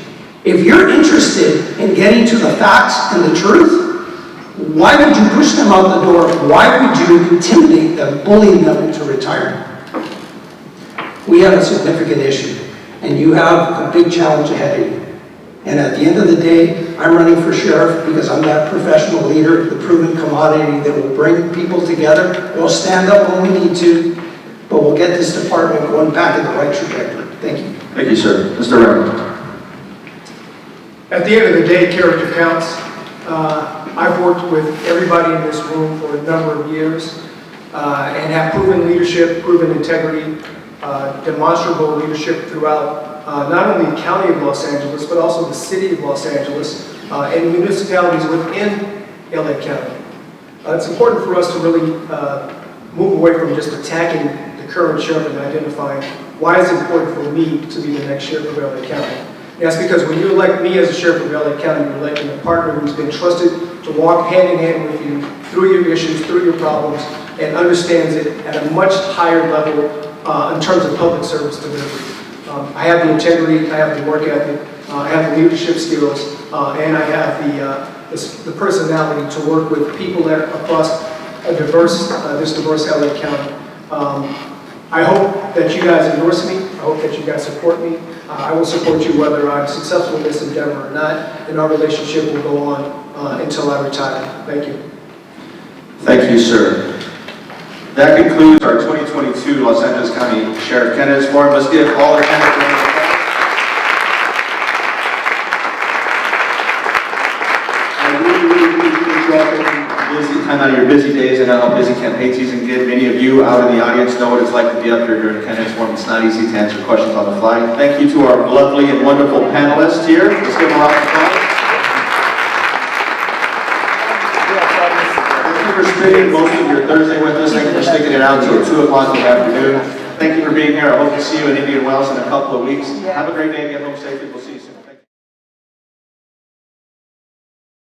If you're interested in getting to the facts and the truth, why would you push them out the door? Why would you intimidate them, bully them into retiring? We have a significant issue, and you have a big challenge ahead of you. And at the end of the day, I'm running for sheriff because I'm that professional leader, the proven commodity that will bring people together. We'll stand up when we need to, but we'll get this department going back in the right trajectory. Thank you. Thank you, sir. Mr. Rambo. At the end of the day, character counts. I've worked with everybody in this room for a number of years and have proven leadership, proven integrity, demonstrable leadership throughout not only the county of Los Angeles, but also the city of Los Angeles and municipalities within LA County. It's important for us to really move away from just attacking the current sheriff and identifying why it's important for me to be the next sheriff of LA County. And that's because when you elect me as a sheriff of LA County, you're electing a partner who's been trusted to walk hand in hand with you through your issues, through your problems, and understands it at a much higher level in terms of public service delivery. I have the integrity, I have the work ethic, I have the leadership skills, and I have the personality to work with people that are across this diverse LA County. I hope that you guys endorse me. I hope that you guys support me. I will support you whether I'm successful in this endeavor or not, and our relationship will go on until I retire. Thank you. Thank you, sir. That concludes our 2022 Los Angeles County Sheriff Candidates Forum. Let's give all our candidates. Busy time out of your busy days. I know how busy campaign season get. Many of you out in the audience know what it's like to be up here during a candidates forum. It's not easy to answer questions on the fly. Thank you to our lovely and wonderful panelists here. Let's give them a round of applause. Thank you for spending most of your Thursday with us. Thank you for sticking it out until 2 o'clock in the afternoon. Thank you for being here. I hope to see you in Indian Wells in a couple of weeks. Have a great day. Get home safely. We'll see you soon.